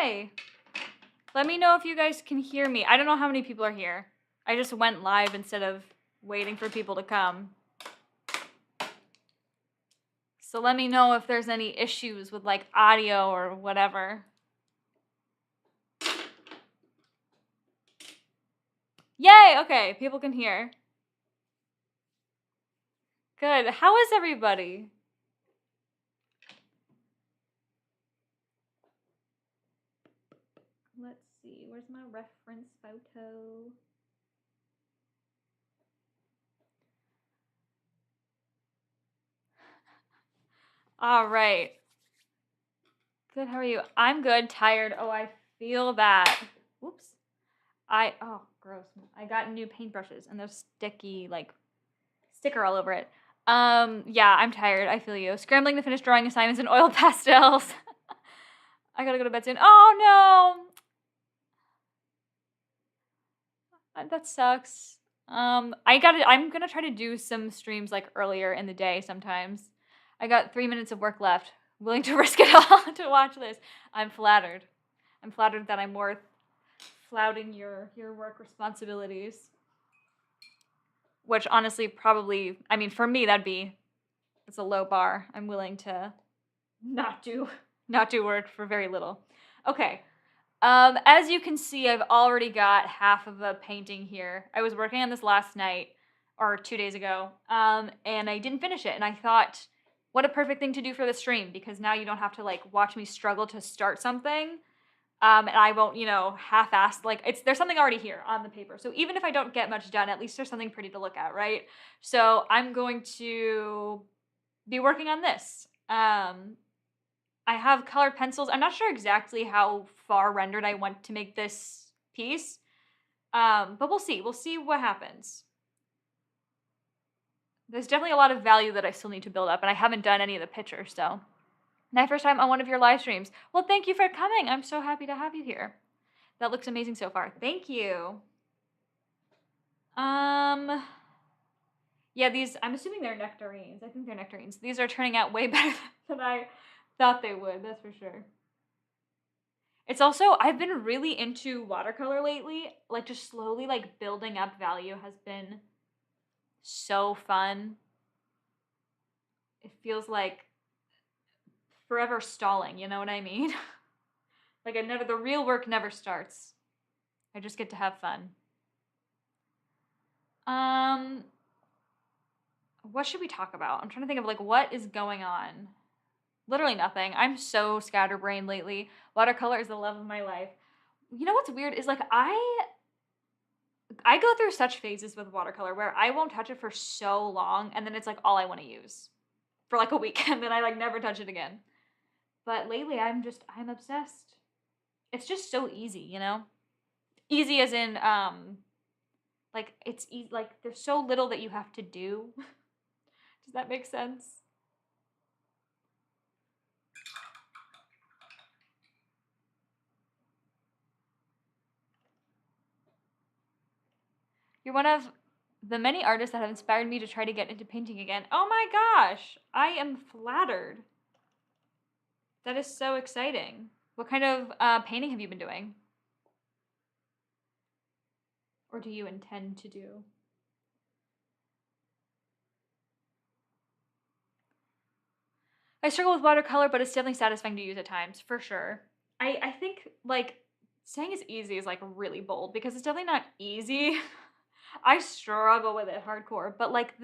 Hi. Let me know if you guys can hear me. I don't know how many people are here. I just went live instead of waiting for people to come. So let me know if there's any issues with like audio or whatever. Yay! Okay, people can hear. Good. How is everybody? Let's see. Where's my reference photo? All right. Good. How are you? I'm good. Tired. Oh, I feel that. Whoops. Oh, gross. I got new paintbrushes and they're sticky, like sticker all over it. Yeah, I'm tired. I feel you. Scrambling to finish drawing assignments in oil pastels. I gotta go to bed soon. Oh no, that sucks. I'm gonna try to do some streams like earlier in the day sometimes. I got 3 minutes of work left. Willing to risk it all to watch this. I'm flattered. I'm flattered that I'm worth flouting your work responsibilities. Which honestly probably, I mean, for me it's a low bar. I'm willing to not do work for very little. Okay. As you can see, I've already got half of a painting here. I was working on this last night or 2 days ago, and I didn't finish it. And I thought, what a perfect thing to do for the stream, because now you don't have to like watch me struggle to start something. And I won't, half-assed, like, there's something already here on the paper. So even if I don't get much done, at least there's something pretty to look at, right? So I'm going to be working on this. I have colored pencils. I'm not sure exactly how far rendered I want to make this piece, but we'll see. We'll see what happens. There's definitely a lot of value that I still need to build up, and I haven't done any of the pictures, so. My first time on one of your live streams. Well, thank you for coming. I'm so happy to have you here. That looks amazing so far. Thank you. Yeah, I'm assuming they're nectarines. I think they're nectarines. These are turning out way better than I thought they would, that's for sure. It's also, I've been really into watercolor lately. Like, just slowly, like, building up value has been so fun. It feels like forever stalling, you know what I mean? Like, the real work never starts. I just get to have fun. What should we talk about? I'm trying to think of like what is going on. Literally nothing. I'm so scatterbrained lately. Watercolor is the love of my life. You know what's weird is like I go through such phases with watercolor where I won't touch it for so long and then it's like all I want to use for like a week and then I like never touch it again. But lately I'm obsessed. It's just so easy, you know? Easy as in like it's easy, like there's so little that you have to do. Does that make sense? You're one of the many artists that have inspired me to try to get into painting again. Oh my gosh, I am flattered. That is so exciting. What kind of painting have you been doing? Or do you intend to do? I struggle with watercolor, but it's definitely satisfying to use at times, for sure. I think, like, saying it's easy is, like, really bold, because it's definitely not easy. I struggle with it hardcore, but, like,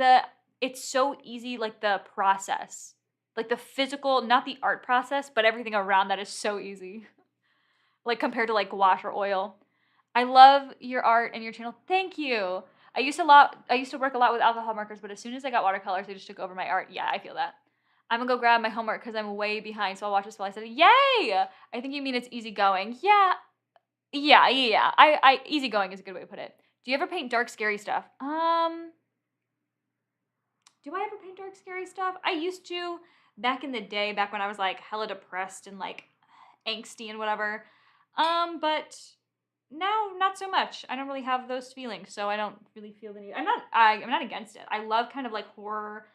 it's so easy, like, the process. Like, the physical, not the art process, but everything around that is so easy. Like, compared to, like, gouache or oil. I love your art and your channel. Thank you. I used to work a lot with alcohol markers, but as soon as I got watercolors, they just took over my art. Yeah, I feel that. I'm gonna go grab my homework because I'm way behind, so I'll watch this while I said, yay! I think you mean it's easygoing. Yeah. Easygoing is a good way to put it. Do you ever paint dark, scary stuff? Do I ever paint dark, scary stuff? I used to back in the day, back when I was like hella depressed and like angsty and whatever. But now not so much. I don't really have those feelings, so I don't really feel the need. I'm not against it. I love kind of like horror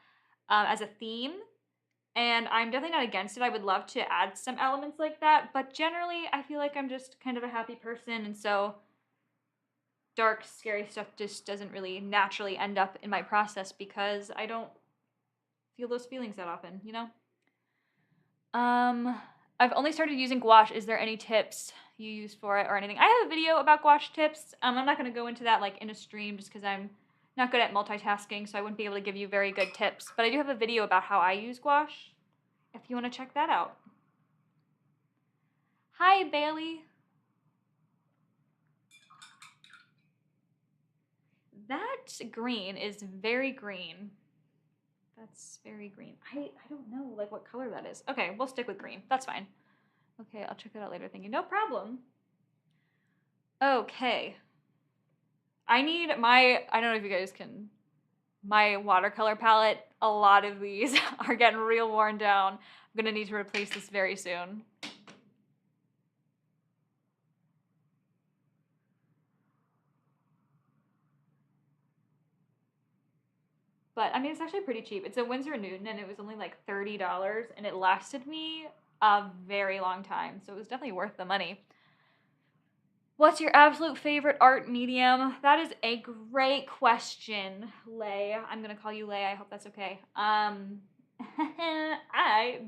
as a theme. And I'm definitely not against it. I would love to add some elements like that, but generally I feel like I'm just kind of a happy person, and so dark, scary stuff just doesn't really naturally end up in my process because I don't feel those feelings that often, you know? I've only started using gouache. Is there any tips you use for it or anything? I have a video about gouache tips. I'm not going to go into that like in a stream just because I'm not good at multitasking, so I wouldn't be able to give you very good tips. But I do have a video about how I use gouache if you want to check that out. Hi, Bailey. That green is very green. That's very green. I don't know like what color that is. Okay, we'll stick with green. That's fine. Okay, I'll check it out later. Thank you. No problem. Okay. I need my, I don't know if you guys can, my watercolor palette, a lot of these are getting real worn down. I'm gonna need to replace this very soon. But I mean, it's actually pretty cheap. It's a Winsor & Newton and it was only like $30 and it lasted me a very long time. So it was definitely worth the money. What's your absolute favorite art medium? That is a great question, Lay. I'm gonna call you Lay. I hope that's okay. I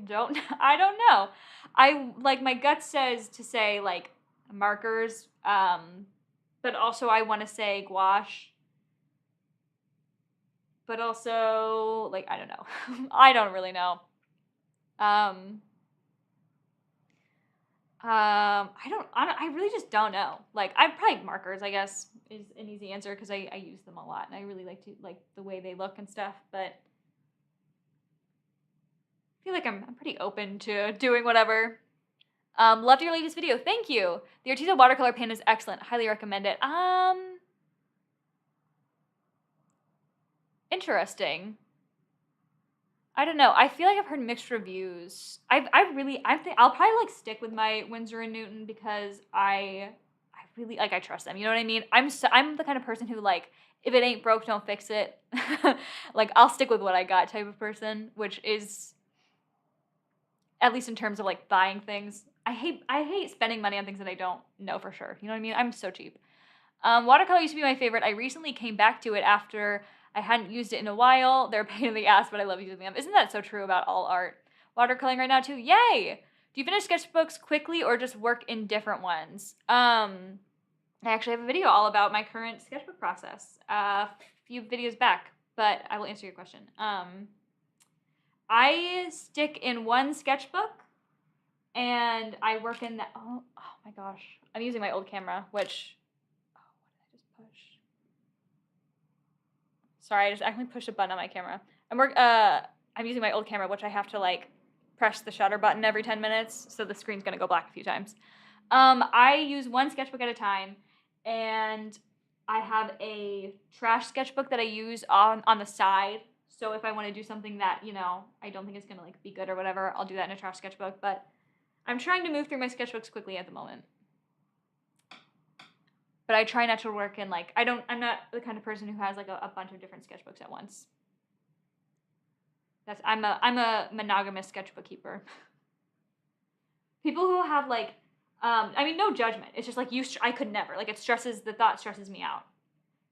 don't know. I like my gut says to say like markers, but also I want to say gouache. But also like I don't know. I don't really know. I really just don't know. Like, I probably markers, I guess, is an easy answer because I use them a lot and I really like the way they look and stuff. But I feel like I'm pretty open to doing whatever. Loved your latest video. Thank you. The Arteza watercolor pen is excellent. Highly recommend it. Interesting. I don't know. I feel like I've heard mixed reviews. I think I'll probably like stick with my Winsor & Newton because I really like I trust them. You know what I mean? I'm the kind of person who like if it ain't broke, don't fix it. Like I'll stick with what I got type of person, which is at least in terms of like buying things. I hate spending money on things that I don't know for sure. You know what I mean? I'm so cheap. Watercolor used to be my favorite. I recently came back to it after I hadn't used it in a while. They're a pain in the ass, but I love using them. Isn't that so true about all art? Watercoloring right now too. Yay! Do you finish sketchbooks quickly or just work in different ones? I actually have a video all about my current sketchbook process a few videos back, but I will answer your question. I stick in one sketchbook and I work in that. Oh my gosh. I'm using my old camera, which sorry, I just accidentally pushed a button on my camera. I'm using my old camera, which I have to like press the shutter button every 10 minutes, so the screen's gonna go black a few times. I use one sketchbook at a time, and I have a trash sketchbook that I use on the side. So if I want to do something that, you know, I don't think it's gonna like be good or whatever, I'll do that in a trash sketchbook. But I'm trying to move through my sketchbooks quickly at the moment. But I try not to work in like I'm not the kind of person who has like a bunch of different sketchbooks at once. I'm a monogamous sketchbook keeper. People who have like I mean no judgment. It's just like I could never. Like the thought stresses me out.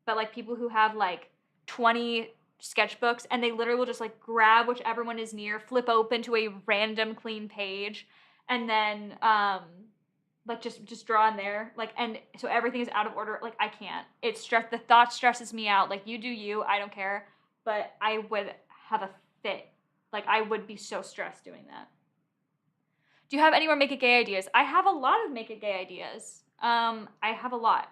But like people who have like 20 sketchbooks and they literally will just like grab whichever one is near, flip open to a random clean page, and then like just draw in there, like, and so everything is out of order. Like I can't. The thought stresses me out. Like you do you, I don't care, but I would have a fit. Like I would be so stressed doing that. Do you have any more Make It Gay ideas? I have a lot of Make It Gay ideas. I have a lot.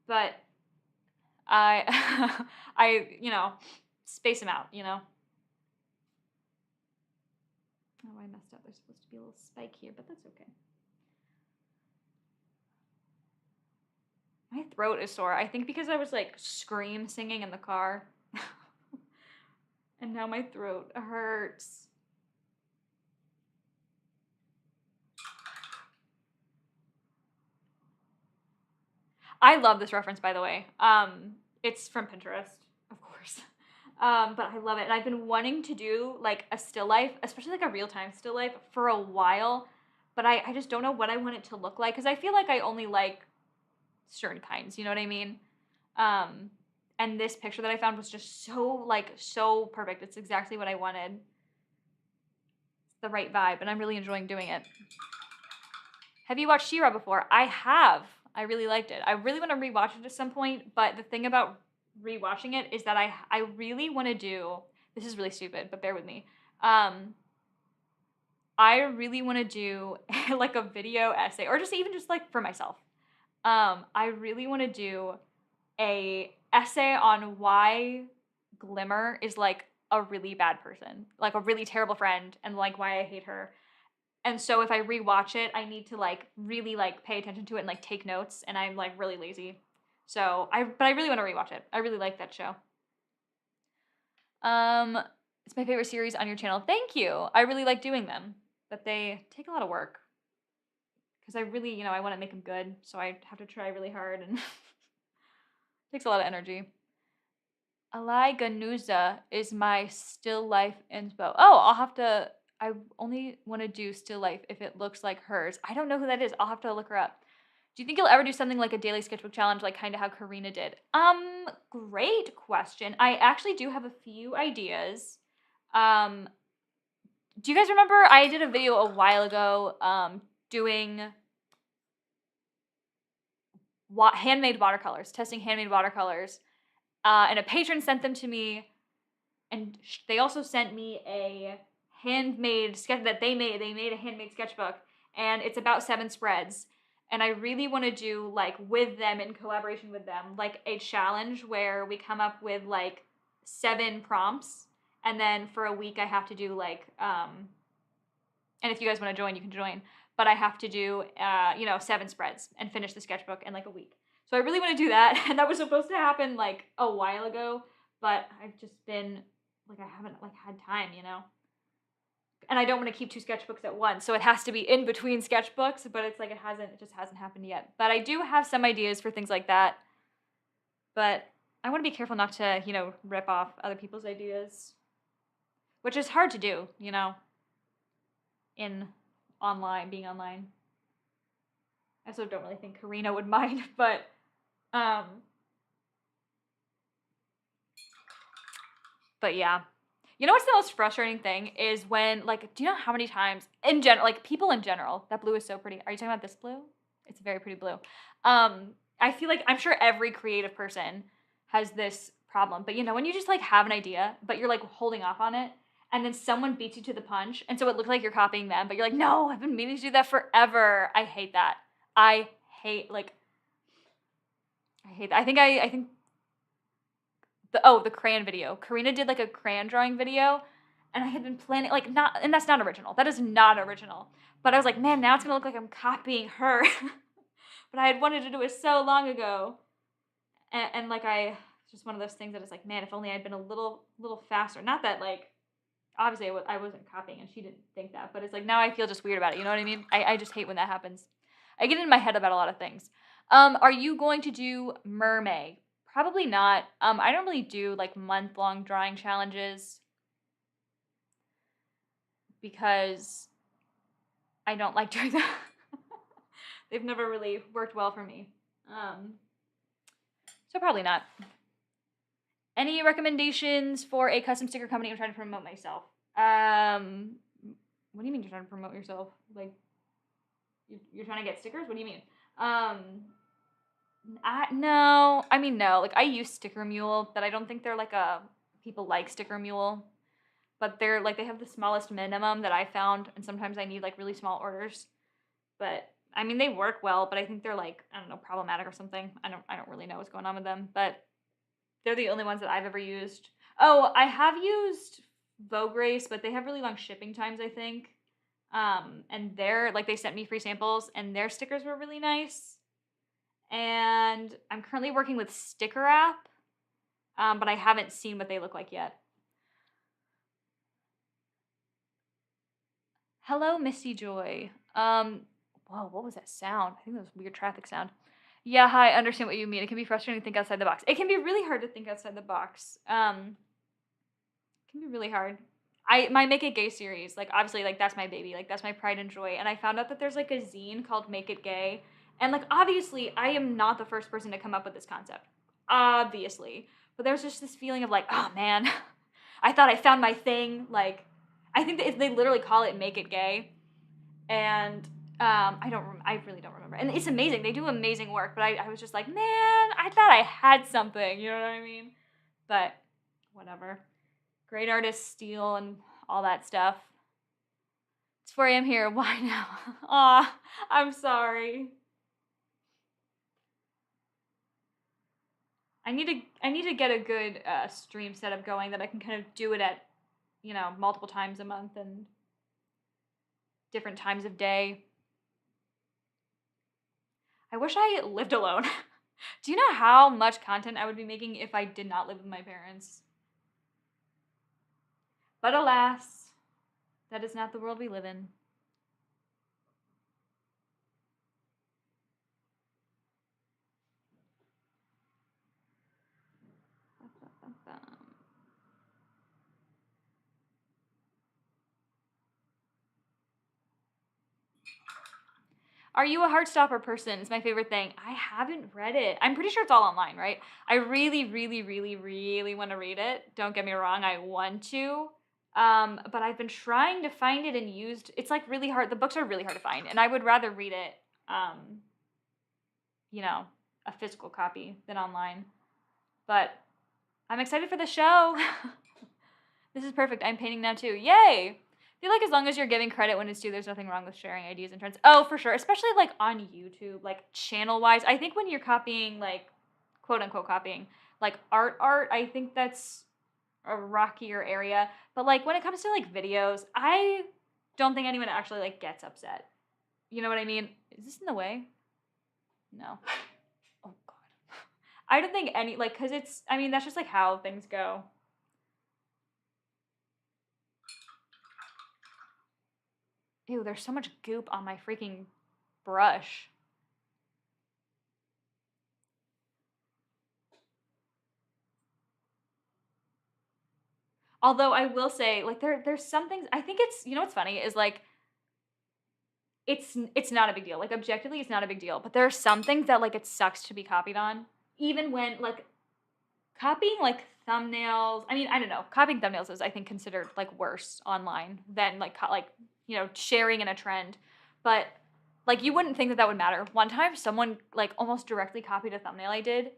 But I I space them out, Oh, I messed up. There's supposed to be a little spike here, but that's okay. My throat is sore. I think because I was like scream singing in the car. And now my throat hurts. I love this reference, by the way. It's from Pinterest, of course. But I love it. And I've been wanting to do like a still life, especially like a real-time still life for a while. But I just don't know what I want it to look like because I feel like I only like certain kinds, you know what I mean? Um, and this picture that I found was just so perfect. It's exactly what I wanted. It's the right vibe, and I'm really enjoying doing it. Have you watched She-Ra before? I have. I really liked it. I really want to rewatch it at some point, but the thing about rewatching it is that I really want to do, this is really stupid, but bear with me. I really want to do like a video essay or just even just like for myself. I really want to do a essay on why Glimmer is like a really bad person, like a really terrible friend, and like why I hate her. And so if I rewatch it, I need to like really like pay attention to it and like take notes, and I'm like really lazy. But I really want to rewatch it. I really like that show. It's my favorite series on your channel. Thank you. I really like doing them, but they take a lot of work because I really, I want to make them good, so I have to try really hard and takes a lot of energy. Alai Ganuza is my still life inspo. Oh, I only want to do still life if it looks like hers. I don't know who that is. I'll have to look her up. Do you think you'll ever do something like a daily sketchbook challenge, like kind of how Karina did? Great question. I actually do have a few ideas. Do you guys remember I did a video a while ago, doing handmade watercolors, testing handmade watercolors, and a patron sent them to me, and they also sent me a handmade sketch that they made. They made a handmade sketchbook, and it's about 7 spreads. And I really want to do, like, with them, in collaboration with them, like a challenge where we come up with like 7 prompts, and then for a week I have to do like, and if you guys want to join, you can join. But I have to do, 7 spreads and finish the sketchbook in like a week. So I really want to do that, and that was supposed to happen like a while ago, but I've just been like, I haven't like had time, and I don't want to keep 2 sketchbooks at once, so it has to be in between sketchbooks. But it's like it just hasn't happened yet. But I do have some ideas for things like that. But I want to be careful not to rip off other people's ideas, which is hard to do, in being online. I also don't really think Karina would mind, but yeah. You know what's the most frustrating thing is when, like, do you know how many times in general, like people in general, that blue is so pretty. Are you talking about this blue? It's a very pretty blue. I feel like I'm sure every creative person has this problem, but when you just like have an idea, but you're like holding off on it, and then someone beats you to the punch, and so it looks like you're copying them, but you're like, no, I've been meaning to do that forever. I hate that. I hate that. I think the crayon video. Karina did like a crayon drawing video, and I had been planning and that's not original. That is not original. But I was like, man, now it's gonna look like I'm copying her. But I had wanted to do it so long ago, and like it's just one of those things that it's like, man, if only I'd been a little faster. Not that like, obviously I wasn't copying, and she didn't think that, but it's like now I feel just weird about it. You know what I mean? I just hate when that happens. I get in my head about a lot of things. Are you going to do Mermaid? Probably not. I don't really do like month-long drawing challenges because I don't like doing that. They've never really worked well for me. So probably not. Any recommendations for a custom sticker company? I'm trying to promote myself. What do you mean you're trying to promote yourself? Like, you're trying to get stickers? What do you mean? No. Like, I use Sticker Mule, but I don't think they're like people like Sticker Mule. But they're like, they have the smallest minimum that I found, and sometimes I need like really small orders. But they work well, but I think they're like, I don't know, problematic or something. I don't really know what's going on with them, but they're the only ones that I've ever used. Oh, I have used Vograce, but they have really long shipping times, I think. And they sent me free samples, and their stickers were really nice. And I'm currently working with Sticker App, but I haven't seen what they look like yet. Hello, Missy Joy. Whoa, what was that sound? I think that was weird traffic sound. Yeah, hi, I understand what you mean. It can be frustrating to think outside the box. It can be really hard to think outside the box. can be really hard. My Make It Gay series, like obviously like that's my baby, like that's my pride and joy. And I found out that there's like a zine called Make It Gay. And like obviously I am not the first person to come up with this concept. Obviously. But there's just this feeling of like, oh man, I thought I found my thing. Like I think that they literally call it Make It Gay. And I really don't remember. And it's amazing. They do amazing work, but I was just like, man, I thought I had something, you know what I mean? But whatever. Great artists steal and all that stuff. It's 4 a.m. here. Why now? Aw, I'm sorry. I need to get a good stream setup going that I can kind of do it at, multiple times a month and different times of day. I wish I lived alone. Do you know how much content I would be making if I did not live with my parents? But alas, that is not the world we live in. Are you a Heartstopper person? It's my favorite thing. I haven't read it. I'm pretty sure it's all online, right? I really, really, really, really want to read it. Don't get me wrong, I want to. But I've been trying to find it and used. It's like really hard. The books are really hard to find, and I would rather read it, a physical copy than online. But I'm excited for the show. This is perfect. I'm painting now too. Yay! I feel like as long as you're giving credit when it's due, there's nothing wrong with sharing ideas and trends. Oh, for sure. Especially like on YouTube, like channel-wise. I think when you're copying, like, quote-unquote copying, like art, I think that's a rockier area. But like when it comes to like videos, I don't think anyone actually like gets upset. You know what I mean? Is this in the way? No. Oh, God. I don't think because that's just like how things go. Ew, there's so much goop on my freaking brush. Although I will say, like, there's some things, I think it's, what's funny is like, it's not a big deal. Like, objectively, it's not a big deal. But there are some things that, like, it sucks to be copied on. Even when, like, copying, like, thumbnails, I don't know. Copying thumbnails is, I think, considered, like, worse online than, like, sharing in a trend. But, like, you wouldn't think that that would matter. One time, someone, like, almost directly copied a thumbnail I did.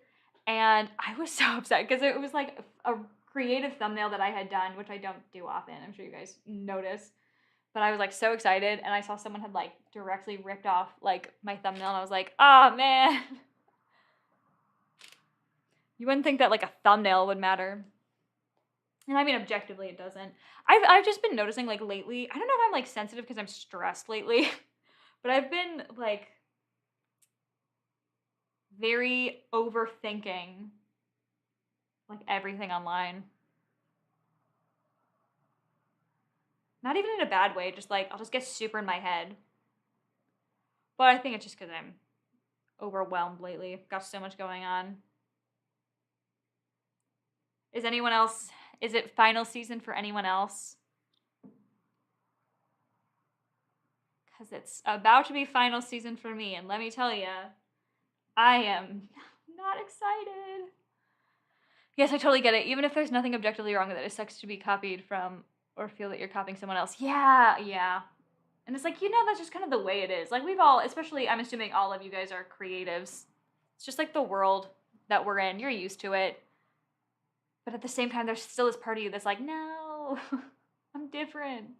And I was so upset because it was, like, a creative thumbnail that I had done, which I don't do often. I'm sure you guys notice. But I was, like, so excited. And I saw someone had, like, directly ripped off, like, my thumbnail. And I was like, oh, man. You wouldn't think that, like, a thumbnail would matter. And objectively, it doesn't. I've just been noticing, like, lately, I don't know if I'm, like, sensitive because I'm stressed lately, but I've been, like, very overthinking, like, everything online. Not even in a bad way, just, like, I'll just get super in my head. But I think it's just because I'm overwhelmed lately. Got so much going on. Is it final season for anyone else? Because it's about to be final season for me, and let me tell you, I am not excited. Yes, I totally get it. Even if there's nothing objectively wrong with it, it sucks to be copied from or feel that you're copying someone else. Yeah. And it's like, that's just kind of the way it is. Like, we've all, especially, I'm assuming all of you guys are creatives. It's just like the world that we're in. You're used to it. But at the same time, there's still this part of you that's like, no, I'm different.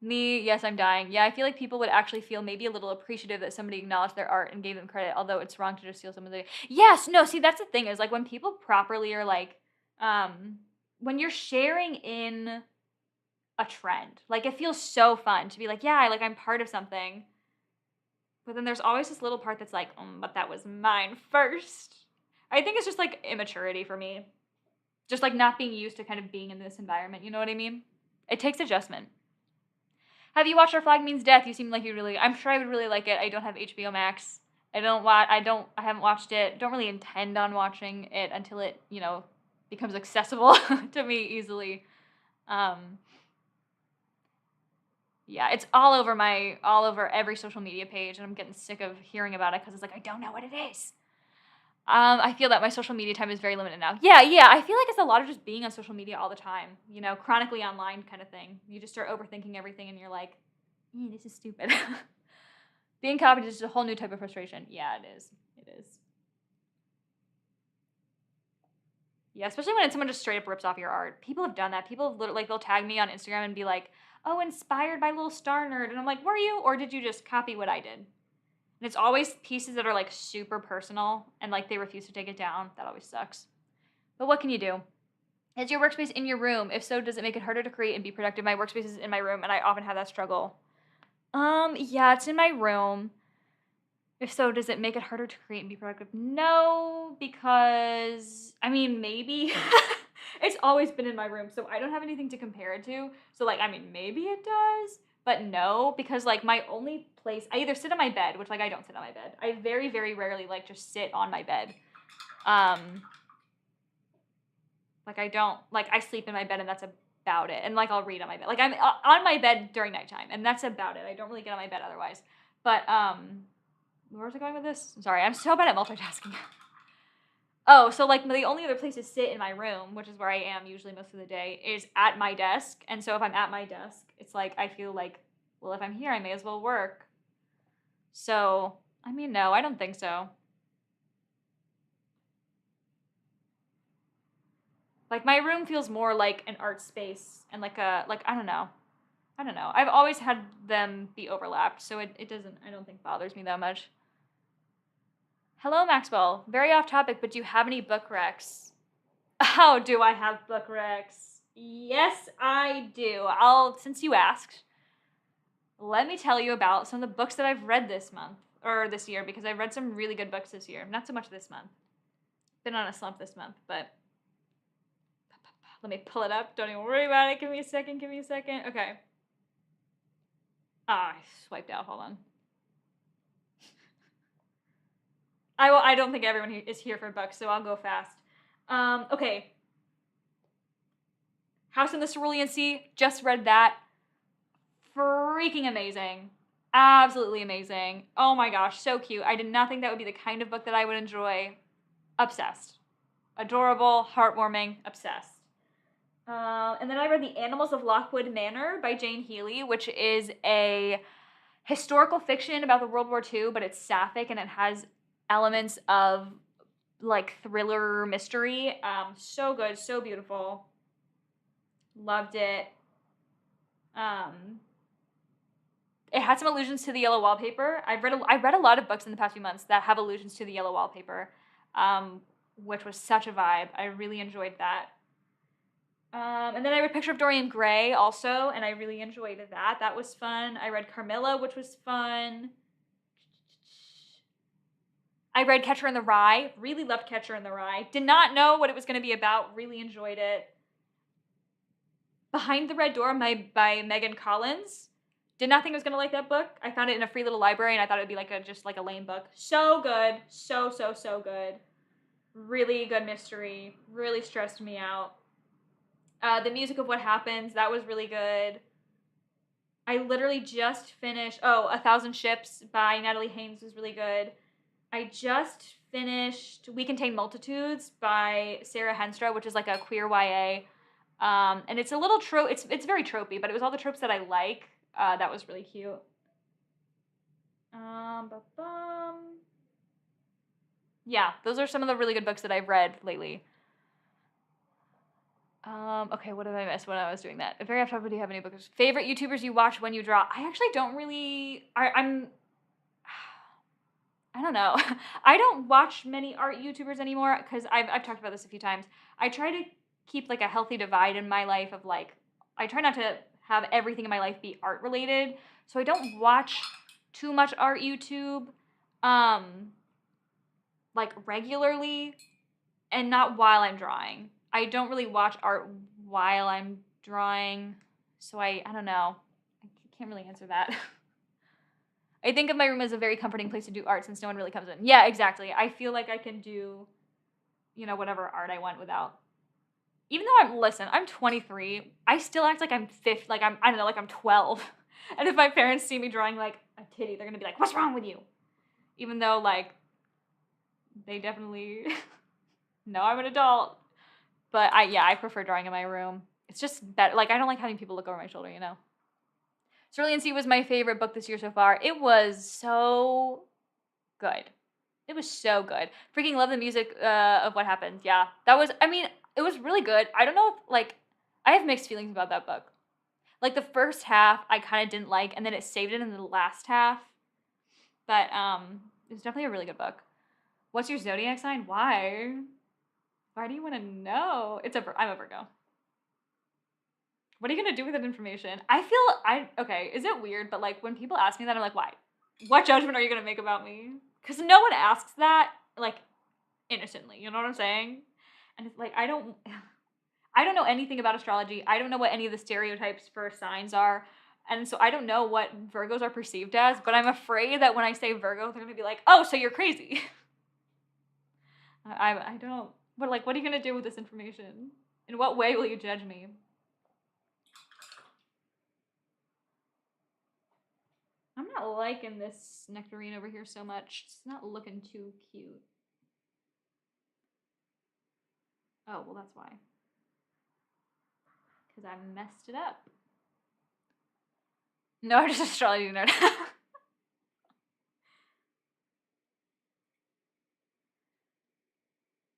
Me, yes, I'm dying. Yeah, I feel like people would actually feel maybe a little appreciative that somebody acknowledged their art and gave them credit, although it's wrong to just steal someone's idea. Yes, no, see, that's the thing is, like, when people properly are, like, when you're sharing in a trend, like, it feels so fun to be like, yeah, I'm part of something. But then there's always this little part that's like, but that was mine first. I think it's just, like, immaturity for me. Just, like, not being used to kind of being in this environment, you know what I mean? It takes adjustment. Have you watched Our Flag Means Death? You seem like you really, I'm sure I would really like it. I don't have HBO Max. I haven't watched it. Don't really intend on watching it until it, becomes accessible to me easily. Yeah, it's all over every social media page, and I'm getting sick of hearing about it because it's like I don't know what it is. I feel that my social media time is very limited now. Yeah, I feel like it's a lot of just being on social media all the time, chronically online kind of thing. You just start overthinking everything and you're like, this is stupid. Being copied is just a whole new type of frustration. Yeah, it is. It is. Yeah, especially when someone just straight up rips off your art. People have done that. People have literally, they'll tag me on Instagram and be like, oh, inspired by Little Star Nerd. And I'm like, were you? Or did you just copy what I did? And it's always pieces that are like super personal and like they refuse to take it down. That always sucks. But what can you do? Is your workspace in your room? If so, does it make it harder to create and be productive? My workspace is in my room and I often have that struggle. Yeah, it's in my room. If so, does it make it harder to create and be productive? No, because maybe. It's always been in my room, so I don't have anything to compare it to. So maybe it does. But no, because my only place, I either sit on my bed, which I don't sit on my bed. I very, very rarely just sit on my bed. I don't, I sleep in my bed and that's about it. And I'll read on my bed. I'm on my bed during nighttime and that's about it. I don't really get on my bed otherwise. But, where was I going with this? Sorry, I'm so bad at multitasking. Oh, so the only other place to sit in my room, which is where I am usually most of the day, is at my desk. And so if I'm at my desk, it's I feel well, if I'm here, I may as well work. So, no, I don't think so. My room feels more like an art space and I don't know. I've always had them be overlapped, so it doesn't, I don't think bothers me that much. Hello, Maxwell. Very off topic, but do you have any book recs? Oh, do I have book recs? Yes, I do. Since you asked, let me tell you about some of the books that I've read this month, or this year, because I've read some really good books this year. Not so much this month. Been on a slump this month, but let me pull it up. Don't even worry about it. Give me a second. Okay. I swiped out. Hold on. I don't think everyone is here for books, so I'll go fast. Okay. House in the Cerulean Sea. Just read that. Freaking amazing. Absolutely amazing. Oh my gosh, so cute. I did not think that would be the kind of book that I would enjoy. Obsessed. Adorable, heartwarming, obsessed. And then I read The Animals of Lockwood Manor by Jane Healey, which is a historical fiction about the World War II, but it's sapphic and it has elements of thriller mystery. So good, so beautiful. Loved it. It had some allusions to the yellow wallpaper. I read a lot of books in the past few months that have allusions to the yellow wallpaper, which was such a vibe. I really enjoyed that. And then I read Picture of Dorian Gray also, and I really enjoyed that. That was fun. I read Carmilla, which was fun. I read Catcher in the Rye. Really loved Catcher in the Rye. Did not know what it was going to be about. Really enjoyed it. Behind the Red Door by Megan Collins. Did not think I was going to like that book. I found it in a free little library, and I thought it would be just a lame book. So good. So good. Really good mystery. Really stressed me out. The Music of What Happens, that was really good. I literally just finished, A Thousand Ships by Natalie Haynes was really good. I just finished We Contain Multitudes by Sarah Henstra, which is a queer YA. And it's a little it's very tropey, but it was all the tropes that I like. That was really cute. Yeah, those are some of the really good books that I've read lately. Okay, what did I miss when I was doing that? Very off topic, do you have any books? Favorite YouTubers you watch when you draw? I actually don't really, I don't know. I don't watch many art YouTubers anymore because I've talked about this a few times. I try to keep a healthy divide in my life of I try not to have everything in my life be art related. So I don't watch too much art YouTube, regularly and not while I'm drawing. I don't really watch art while I'm drawing, so I don't know. I can't really answer that. I think of my room as a very comforting place to do art since no one really comes in. Yeah, exactly. I feel like I can do, whatever art I want without even though I'm 23, I still act like I'm 50, like I don't know, like I'm 12. And if my parents see me drawing like a titty, they're gonna be like, what's wrong with you? Even though like they definitely know I'm an adult. But I prefer drawing in my room. It's just better. Like, I don't like having people look over my shoulder, you know? Cerulean Sea was my favorite book this year so far. It was so good. It was so good. Freaking love the music of What Happened. Yeah, that was, I mean, it was really good. I don't know if, like, I have mixed feelings about that book. Like, the first half, I kind of didn't like, and then it saved it in the last half. But, it was definitely a really good book. What's your zodiac sign? Why? Why do you want to know? I'm a Virgo. What are you going to do with that information? Okay, is it weird? But, like, when people ask me that, I'm like, why? What judgment are you going to make about me? Because no one asks that, like, innocently. You know what I'm saying? And it's like, I don't know anything about astrology. I don't know what any of the stereotypes for signs are. And so I don't know what Virgos are perceived as, but I'm afraid that when I say Virgo, they're going to be like, oh, so you're crazy. I don't, but like, what are you going to do with this information? In what way will you judge me? I'm not liking this nectarine over here so much. It's not looking too cute. Oh, well, that's why. Because I messed it up. No, I'm just astrology nerd.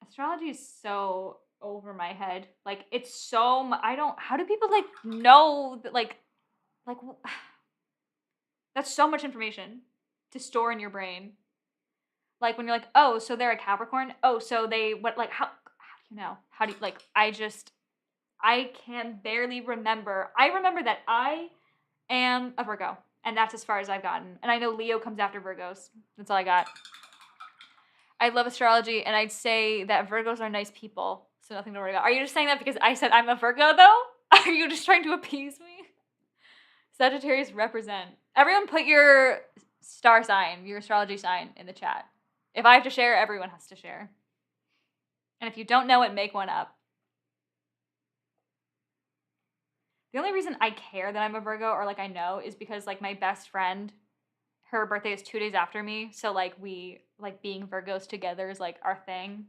Astrology is so over my head. Like, it's so, how do people, like, know that, like, that's so much information to store in your brain. Like, when you're like, oh, so they're a Capricorn? Oh, so they, what, like, how do you know? How do you, like, I can barely remember. I remember that I am a Virgo, and that's as far as I've gotten. And I know Leo comes after Virgos. That's all I got. I love astrology, and I'd say that Virgos are nice people, so nothing to worry about. Are you just saying that because I said I'm a Virgo, though? Are you just trying to appease me? Sagittarius represent. Everyone put your star sign, your astrology sign, in the chat. If I have to share, everyone has to share. And if you don't know it, make one up. The only reason I care that I'm a Virgo, or like I know, is because like my best friend, her birthday is 2 days after me. So like being Virgos together is like our thing.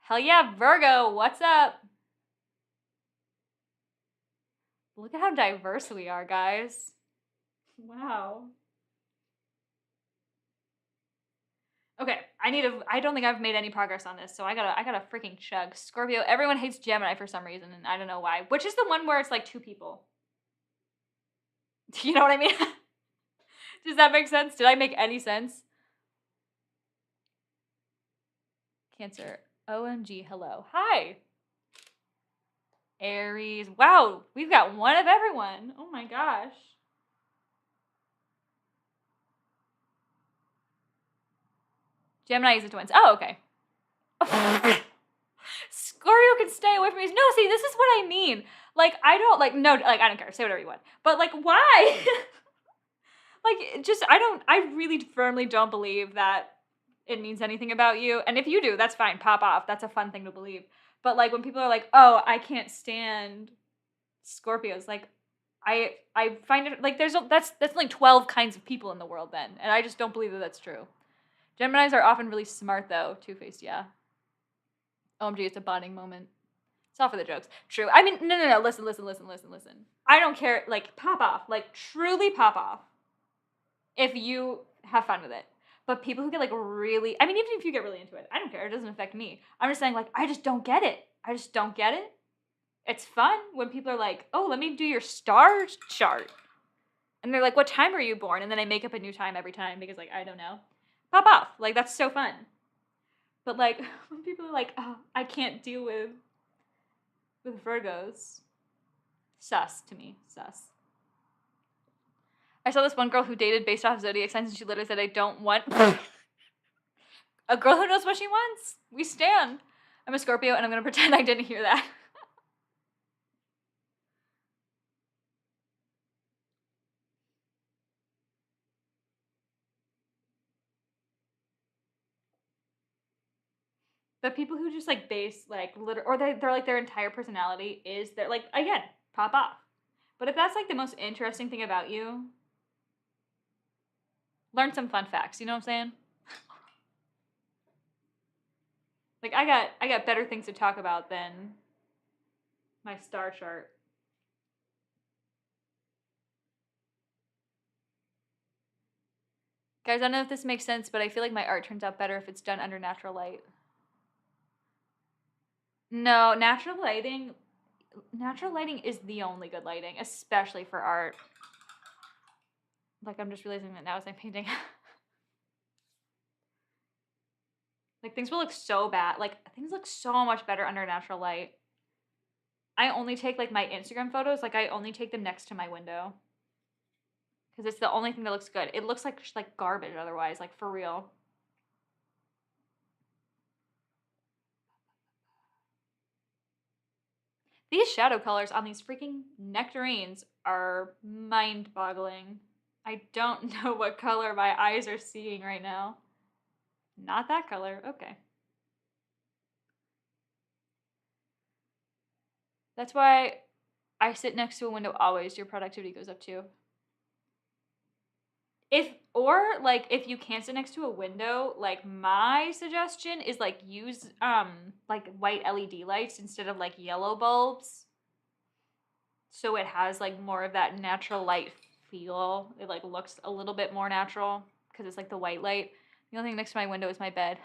Hell yeah, Virgo, what's up? Look at how diverse we are, guys. Wow. Okay, I don't think I've made any progress on this, so I gotta freaking chug. Scorpio, everyone hates Gemini for some reason, and I don't know why. Which is the one where it's like 2 people? You know what I mean? Does that make sense? Did I make any sense? Cancer. OMG, hello. Hi. Aries. Wow, we've got one of everyone. Oh my gosh. Gemini is the twins. Oh, okay. Scorpio can stay away from me. No, see, this is what I mean. Like, I don't, like, no, like, I don't care. Say whatever you want. But, like, why? Like, just, I really firmly don't believe that it means anything about you. And if you do, that's fine. Pop off. That's a fun thing to believe. But, like, when people are like, oh, I can't stand Scorpios, like, I find it, like, that's like 12 kinds of people in the world then. And I just don't believe that that's true. Geminis are often really smart, though. Two-faced, yeah. OMG, it's a bonding moment. It's all for the jokes. True. I mean, no. Listen. I don't care. Like, pop off. Like, truly pop off. If you have fun with it. But people who get, like, really... I mean, even if you get really into it, I don't care. It doesn't affect me. I'm just saying, like, I just don't get it. I just don't get it. It's fun when people are like, oh, let me do your star chart. And they're like, what time were you born? And then I make up a new time every time because, like, I don't know. Pop off. Like, that's so fun. But, like, when people are like, oh, I can't deal with Virgos. Sus to me. Sus. I saw this one girl who dated based off zodiac signs, and she literally said, I don't want a girl who knows what she wants. We stand. I'm a Scorpio, and I'm going to pretend I didn't hear that. But people who just like base like or they're like their entire personality is they're like again pop off. But if that's like the most interesting thing about you, learn some fun facts. You know what I'm saying? Like I got better things to talk about than my star chart. Guys, I don't know if this makes sense, but I feel like my art turns out better if it's done under natural light. No, natural lighting is the only good lighting, especially for art. Like, I'm just realizing that now as I'm painting. Like, things will look so bad. Like, things look so much better under natural light. I only take, like, my Instagram photos, like, I only take them next to my window. Because it's the only thing that looks good. It looks like garbage otherwise, like, for real. These shadow colors on these freaking nectarines are mind-boggling. I don't know what color my eyes are seeing right now. Not that color. Okay. That's why I sit next to a window always. Your productivity goes up too. If you can't sit next to a window, like my suggestion is like use like white LED lights instead of like yellow bulbs. So it has like more of that natural light feel. It like looks a little bit more natural because it's like the white light. The only thing next to my window is my bed.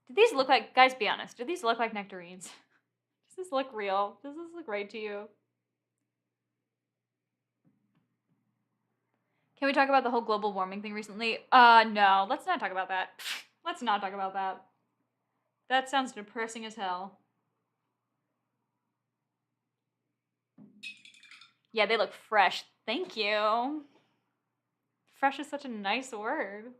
Do these look like, guys, be honest, do these look like nectarines? Does this look real? Does this look right to you? Can we talk about the whole global warming thing recently? No, let's not talk about that. Let's not talk about that. That sounds depressing as hell. Yeah, they look fresh. Thank you. Fresh is such a nice word.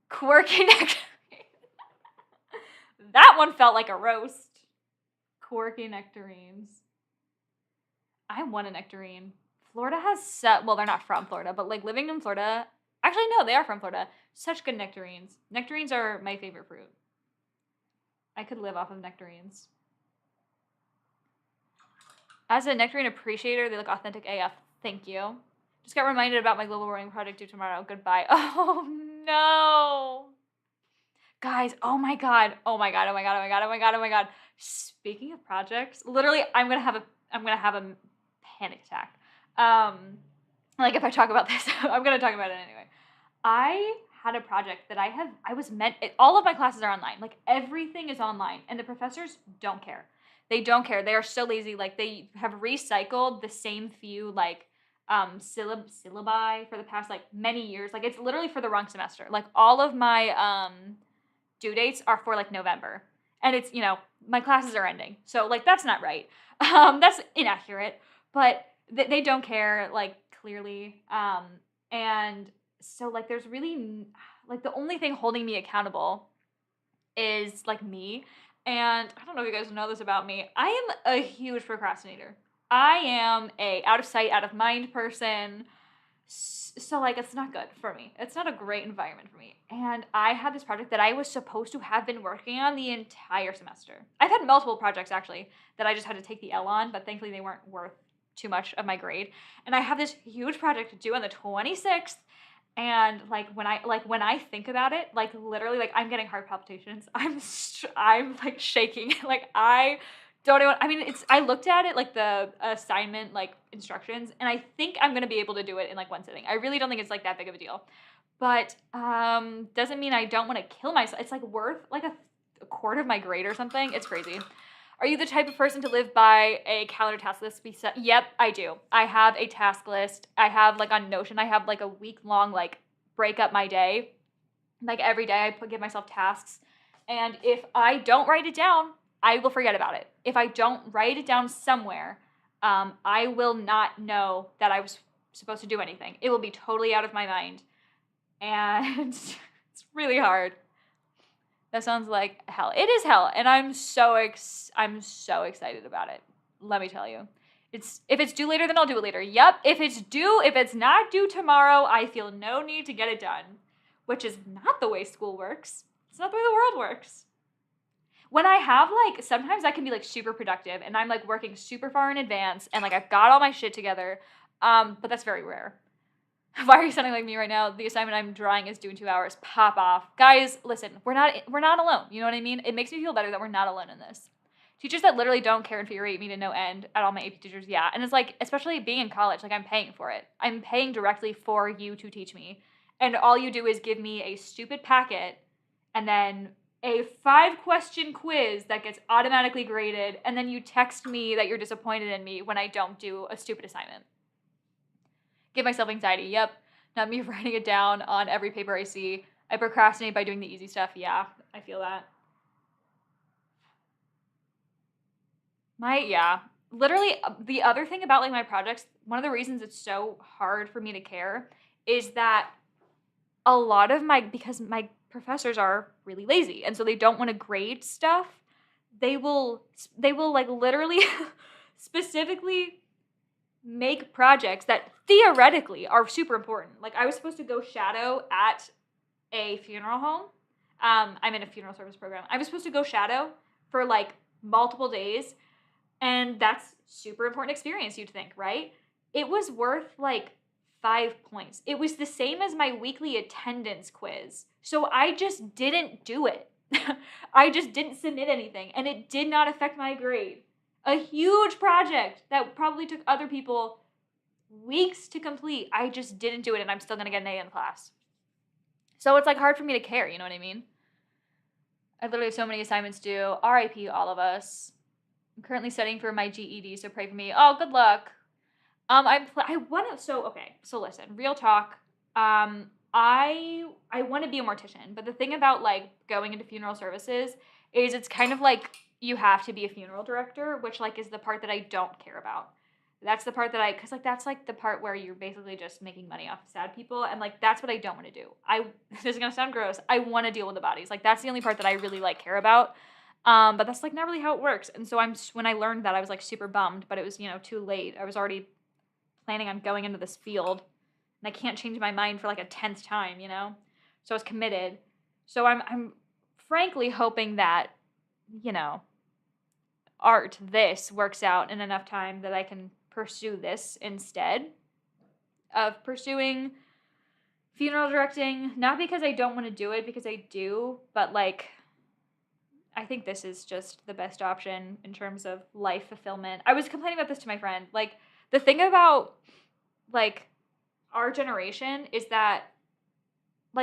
Quirky nectarine. That one felt like a roast. Quirky nectarines. I want a nectarine. Florida has well, they're not from Florida, but like living in Florida. Actually, no, they are from Florida. Such good nectarines. Nectarines are my favorite fruit. I could live off of nectarines. As a nectarine appreciator, they look authentic AF. Thank you. Just got reminded about my global warming project due tomorrow. Goodbye. Oh no. Guys, oh my god. Oh my god. Oh my god. Oh my god. Oh my god. Oh my god. Speaking of projects, literally I'm gonna have a panic attack. Like if I talk about this, I'm gonna talk about it anyway. I had a project that all of my classes are online. Like everything is online, and the professors don't care. They don't care. They are so lazy. Like they have recycled the same few like syllabi for the past like many years. Like it's literally for the wrong semester. Like all of my due dates are for like November, and it's my classes are ending. So like that's not right. That's inaccurate. But they don't care. Like clearly. And so like there's really like the only thing holding me accountable is like me. And I don't know if you guys know this about me. I am a huge procrastinator. I am a out of sight, out of mind person. So like it's not good for me. It's not a great environment for me. And I had this project that I was supposed to have been working on the entire semester. I've had multiple projects actually that I just had to take the L on, but thankfully they weren't worth too much of my grade. And I have this huge project to do on the 26th. And like when I think about it, like literally, like I'm getting heart palpitations. I'm like shaking. Like I don't even. I mean, I looked at it like the assignment like instructions, and I think I'm gonna be able to do it in like one sitting. I really don't think it's like that big of a deal, but doesn't mean I don't want to kill myself. It's like worth like a quarter of my grade or something. It's crazy. Are you the type of person to live by a calendar task list? Yep, I do. I have a task list. I have like on Notion, I have like a week-long like break up my day. Like every day I give myself tasks. And if I don't write it down, I will forget about it. If I don't write it down somewhere, I will not know that I was supposed to do anything. It will be totally out of my mind. And it's really hard. That sounds like hell. It is hell, and I'm so excited about it. Let me tell you. If it's due later, then I'll do it later. Yep. If it's not due tomorrow, I feel no need to get it done. Which is not the way school works. It's not the way the world works. When I have sometimes I can be super productive and I'm working super far in advance and I've got all my shit together. But that's very rare. Why are you sounding like me right now? The assignment I'm drawing is due in 2 hours. Pop off. Guys, listen, we're not alone. You know what I mean? It makes me feel better that we're not alone in this. Teachers that literally don't care infuriate me to no end at all my AP teachers, yeah. And it's especially being in college, I'm paying for it. I'm paying directly for you to teach me. And all you do is give me a stupid packet and then a 5-question quiz that gets automatically graded, and then you text me that you're disappointed in me when I don't do a stupid assignment. Give myself anxiety, yep. Not me writing it down on every paper I see. I procrastinate by doing the easy stuff, yeah. I feel that. Literally, the other thing about my projects, one of the reasons it's so hard for me to care is that a lot of because my professors are really lazy and so they don't want to grade stuff, they will literally specifically make projects that theoretically are super important. I was supposed to go shadow at a funeral home. I'm in a funeral service program. I was supposed to go shadow for multiple days, and that's super important experience, you'd think, right? It was worth 5 points. It was the same as my weekly attendance quiz. So I just didn't do it. I just didn't submit anything, and it did not affect my grade. A huge project that probably took other people weeks to complete. I just didn't do it, and I'm still going to get an A in class. So it's hard for me to care, you know what I mean? I literally have so many assignments due. RIP all of us. I'm currently studying for my GED, so pray for me. Oh, good luck. So listen, real talk. I want to be a mortician, but the thing about going into funeral services is it's kind of you have to be a funeral director, which is the part that I don't care about. That's the part that because that's the part where you're basically just making money off of sad people, and that's what I don't want to do. This is gonna sound gross. I want to deal with the bodies. That's the only part that I really care about. But that's not really how it works. And so when I learned that, I was super bummed, but it was too late. I was already planning on going into this field, and I can't change my mind for a 10th time, So I was committed. So I'm frankly hoping that this works out in enough time that I can pursue this instead of pursuing funeral directing. Not because I don't want to do it, because I do, but I think this is just the best option in terms of life fulfillment. I was complaining about this to my friend. The thing about our generation is that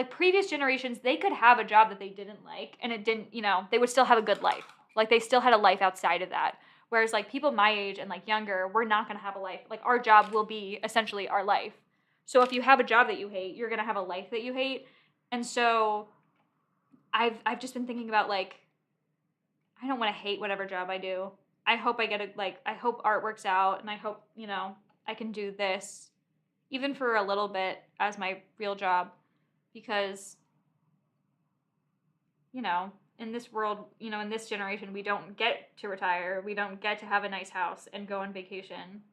previous generations, they could have a job that they didn't like, and it didn't, they would still have a good life. They still had a life outside of that. Whereas people my age and younger, we're not going to have a life. Our job will be essentially our life. So if you have a job that you hate, you're going to have a life that you hate. And so I've just been thinking about I don't want to hate whatever job I do. I hope I get I hope art works out, and I hope, I can do this even for a little bit as my real job, because, in this world, in this generation, we don't get to retire. We don't get to have a nice house and go on vacation.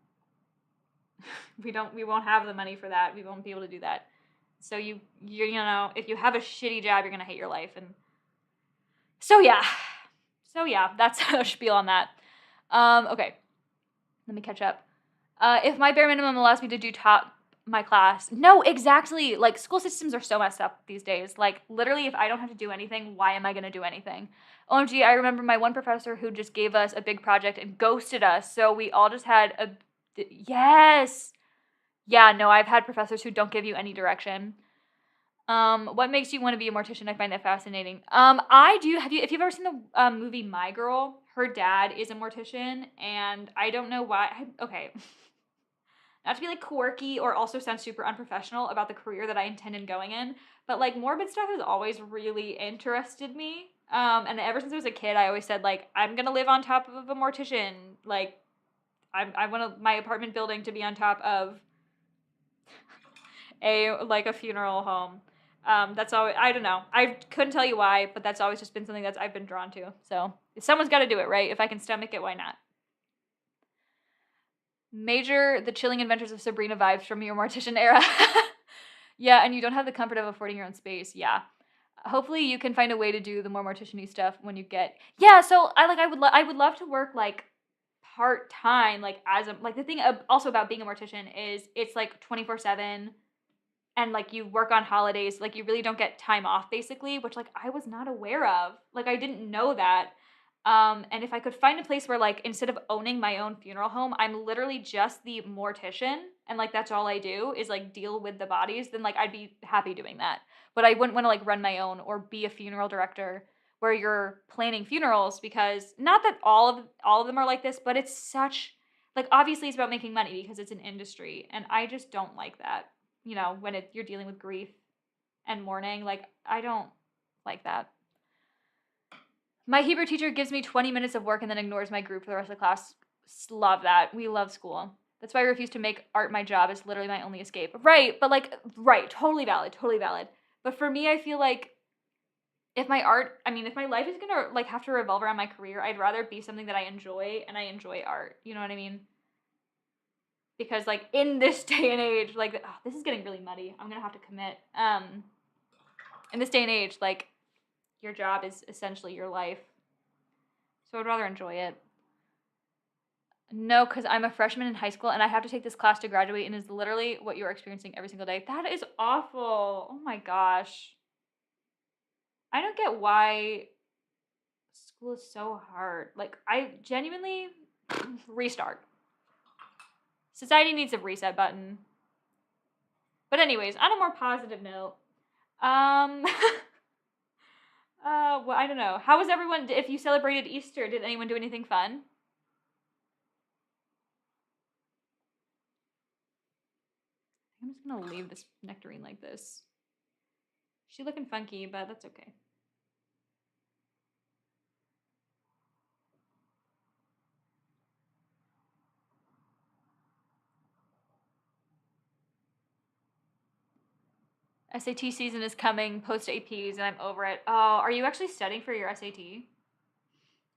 We won't have the money for that. We won't be able to do that. So if you have a shitty job, you're going to hate your life. And so yeah, that's a spiel on that. Okay, let me catch up. If my bare minimum allows me to do top my class. No, exactly. School systems are so messed up these days. Literally, if I don't have to do anything, why am I going to do anything? OMG, I remember my one professor who just gave us a big project and ghosted us. So we all just had yes. Yeah, no, I've had professors who don't give you any direction. What makes you want to be a mortician? I find that fascinating. I do. If you've ever seen the movie My Girl, her dad is a mortician, and I don't know why. Okay. Not to be quirky or also sound super unprofessional about the career that I intend in going in, but morbid stuff has always really interested me. And ever since I was a kid, I always said I'm gonna live on top of a mortician. I want my apartment building to be on top of a funeral home. That's always, I don't know. I couldn't tell you why, but that's always just been something I've been drawn to. So if someone's got to do it, right? If I can stomach it, why not? Major The Chilling Adventures of Sabrina vibes from your Mortician era. Yeah, and you don't have the comfort of affording your own space. Yeah. Hopefully you can find a way to do the more mortician-y stuff when you get. Yeah, so I would love to work like part-time, like as a, like the thing also about being a mortician is it's like 24/7, and like you work on holidays, like you really don't get time off basically, which like I was not aware of. Like I didn't know that. And if I could find a place where like instead of owning my own funeral home, I'm literally just the mortician and like that's all I do is like deal with the bodies, then like I'd be happy doing that. But I wouldn't want to like run my own or be a funeral director where you're planning funerals, because not that all of them are like this, but it's such like obviously it's about making money because it's an industry, and I just don't like that. When you're dealing with grief and mourning, like I don't like that. My Hebrew teacher gives me 20 minutes of work and then ignores my group for the rest of the class. Love that. We love school. That's why I refuse to make art my job. It's literally my only escape. Right, but like, right, totally valid, totally valid. But for me, I feel like if my life is gonna like have to revolve around my career, I'd rather be something that I enjoy, and I enjoy art. You know what I mean? Because like in this day and age, like this is getting really muddy. I'm gonna have to commit. In this day and age, like your job is essentially your life. So I'd rather enjoy it. No, because I'm a freshman in high school and I have to take this class to graduate, and is literally what you're experiencing every single day. That is awful. Oh my gosh. I don't get why school is so hard. Like, I genuinely restart. Society needs a reset button. But anyways, on a more positive note, well, I don't know. How was everyone? If you celebrated Easter, did anyone do anything fun? I'm just gonna leave this nectarine like this. She's looking funky, but that's okay. SAT season is coming, post APs, and I'm over it. Oh, are you actually studying for your SAT?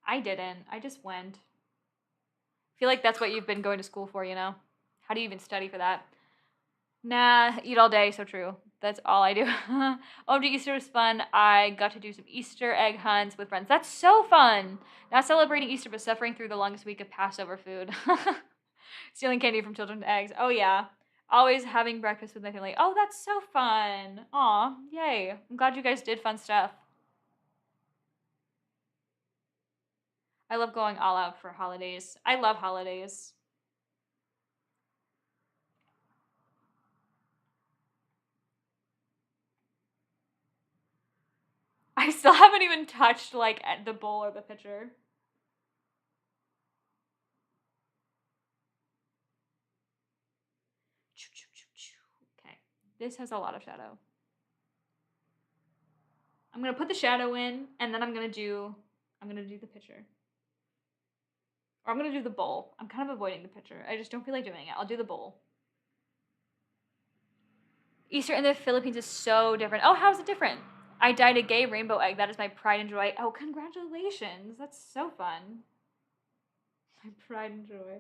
I didn't. I just went. I feel like that's what you've been going to school for, How do you even study for that? Nah, eat all day, so true. That's all I do. OMG, Easter was fun. I got to do some Easter egg hunts with friends. That's so fun. Not celebrating Easter, but suffering through the longest week of Passover food. Stealing candy from children's eggs. Oh, yeah. Always having breakfast with my family. Oh, that's so fun. Aw, yay. I'm glad you guys did fun stuff. I love going all out for holidays. I love holidays. I still haven't even touched, like, the bowl or the pitcher. Okay. This has a lot of shadow. I'm going to put the shadow in, and then I'm going to do the pitcher. Or I'm going to do the bowl. I'm kind of avoiding the pitcher. I just don't feel like doing it. I'll do the bowl. Easter in the Philippines is so different. Oh, how's it different? I dyed a gay rainbow egg. That is my pride and joy. Oh, congratulations. That's so fun. My pride and joy.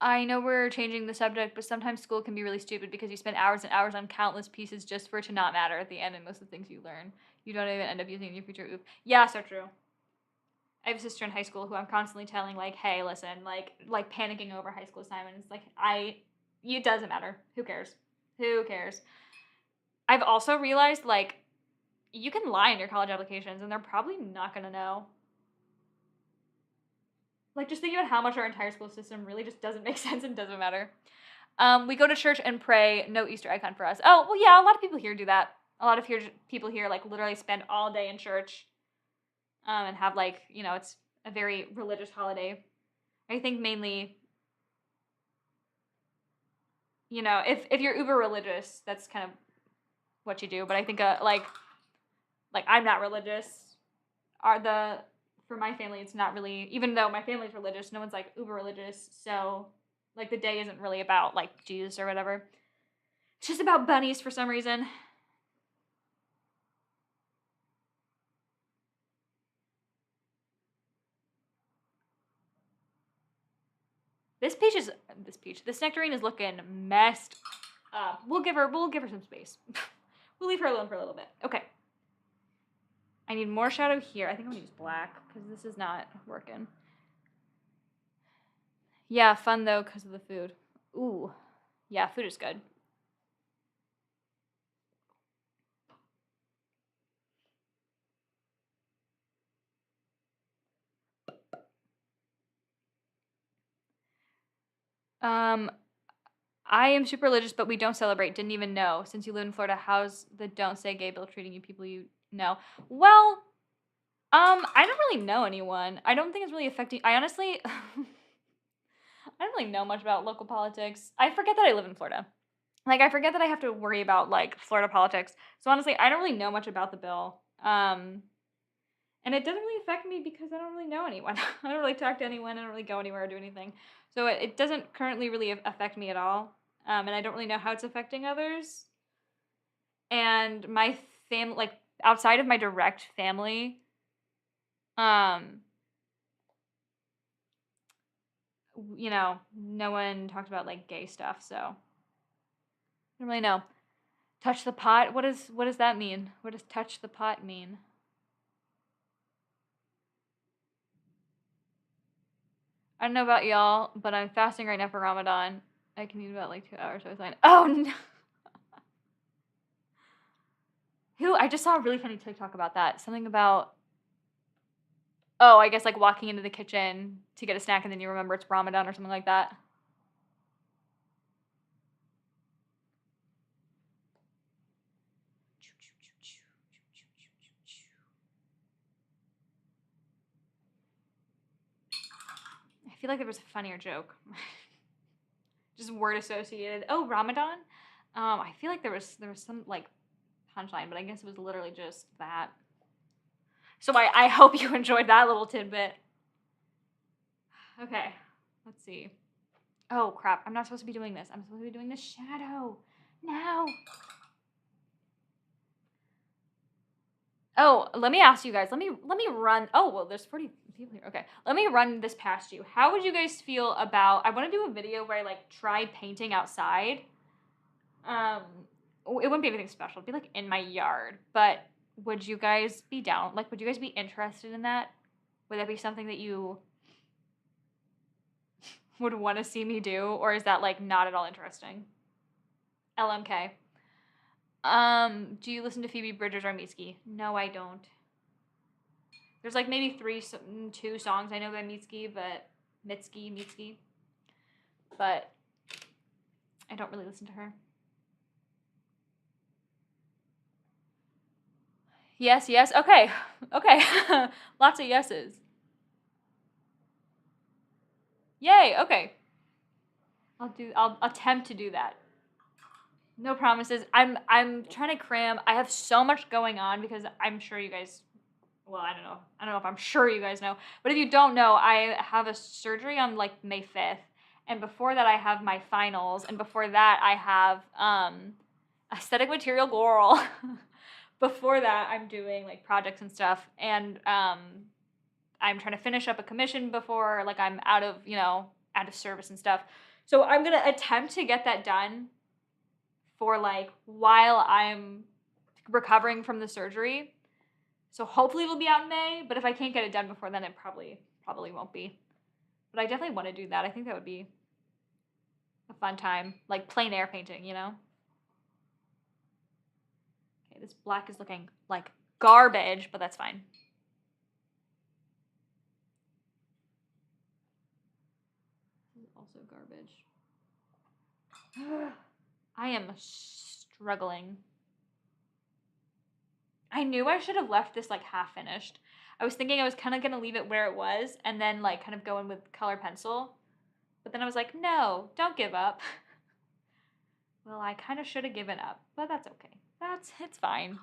I know we're changing the subject, but sometimes school can be really stupid because you spend hours and hours on countless pieces just for it to not matter at the end, and most of the things you learn, you don't even end up using in your future. Oof. Yeah, so true. I have a sister in high school who I'm constantly telling, like, hey, listen, like panicking over high school assignments. Like, it doesn't matter. Who cares? Who cares? I've also realized, like, you can lie in your college applications, and they're probably not going to know. Like, just think about how much our entire school system really just doesn't make sense and doesn't matter. We go to church and pray. No Easter egg hunt for us. Oh, well, yeah, a lot of people here do that. A lot of people here, like, literally spend all day in church and have, like, it's a very religious holiday. I think mainly you know, if you're uber religious, that's kind of what you do. But I think like I'm not religious. For my family, it's not really, even though my family's religious, no one's like uber religious. So like the day isn't really about like Jesus or whatever. It's just about bunnies for some reason. This nectarine is looking messed up. We'll give her some space. We'll leave her alone for a little bit. Okay. I need more shadow here. I think I'm gonna use black because this is not working. Yeah, fun though because of the food. Ooh. Yeah, food is good. I am super religious, but we don't celebrate. Didn't even know. Since you live in Florida, how's the don't say gay bill treating you people you know? Well, I don't really know anyone. I don't think it's really affecting. I honestly, I don't really know much about local politics. I forget that I live in Florida. Like, I forget that I have to worry about like Florida politics. So honestly, I don't really know much about the bill. And it doesn't really affect me because I don't really know anyone. I don't really talk to anyone. I don't really go anywhere or do anything. So it doesn't currently really affect me at all. And I don't really know how it's affecting others. And my family, like outside of my direct family, you know, no one talked about like gay stuff. So I don't really know. Touch the pot. What does that mean? What does touch the pot mean? I don't know about y'all, but I'm fasting right now for Ramadan. I can eat about like 2 hours, so it's fine. Oh no. Who? I just saw a really funny TikTok about that. Something about, oh, I guess like walking into the kitchen to get a snack and then you remember it's Ramadan or something like that. I feel like there was a funnier joke. Just word associated. Oh, Ramadan? I feel like there was some like punchline, but I guess it was literally just that. So I hope you enjoyed that little tidbit. Okay, let's see. Oh crap, I'm not supposed to be doing this. I'm supposed to be doing the shadow. No. Oh, let me ask you guys. Let me run. Oh, well, there's 40 people here. Okay. Let me run this past you. How would you guys feel about, I want to do a video where I like tried painting outside. Um it wouldn't be anything special. It'd be like in my yard. But would you guys be down? Like would you guys be interested in that? Would that be something that you would want to see me do, or is that like not at all interesting? LMK. Do you listen to Phoebe Bridgers or Mitski? No, I don't. There's like maybe two songs I know by Mitski, but I don't really listen to her. Yes, yes. Okay. Okay. Lots of yeses. Yay. Okay. I'll attempt to do that. No promises. I'm trying to cram. I have so much going on because I'm sure you guys, well, I don't know. I don't know if I'm sure you guys know. But if you don't know, I have a surgery on like May 5th. And before that I have my finals, and before that I have aesthetic material girl. Before that I'm doing like projects and stuff, and I'm trying to finish up a commission before like I'm out of, out of service and stuff. So I'm going to attempt to get that done for like while I'm recovering from the surgery. So hopefully it'll be out in May, but if I can't get it done before then, it probably won't be. But I definitely want to do that. I think that would be a fun time, like plein air painting, Okay, this black is looking like garbage, but that's fine. This is also garbage. I am struggling. I knew I should have left this like half finished. I was thinking I was kind of going to leave it where it was and then like kind of go in with color pencil. But then I was like, no, don't give up. Well, I kind of should have given up, but that's okay. It's fine.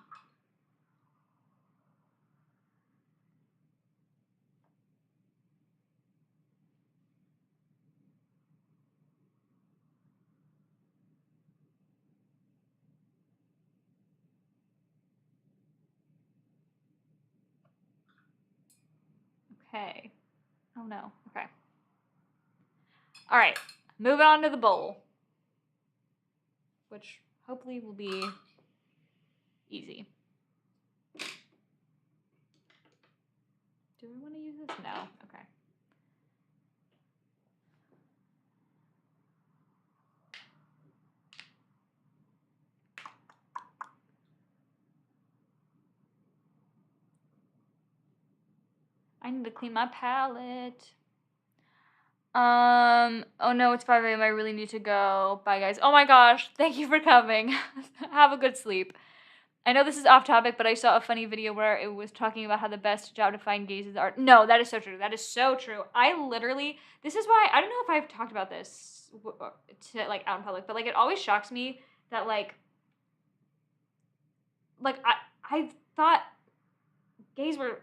Okay. Oh no. Okay. All right. Moving on to the bowl, which hopefully will be easy. Do I want to use this? No. Okay. I need to clean my palette. Oh no, it's 5 a.m. I really need to go. Bye, guys. Oh my gosh. Thank you for coming. Have a good sleep. I know this is off topic, but I saw a funny video where it was talking about how the best job to find gays is art. No, that is so true. That is so true. This is why, I don't know if I've talked about this to, like, out in public, but, like, it always shocks me that, like I thought gays were,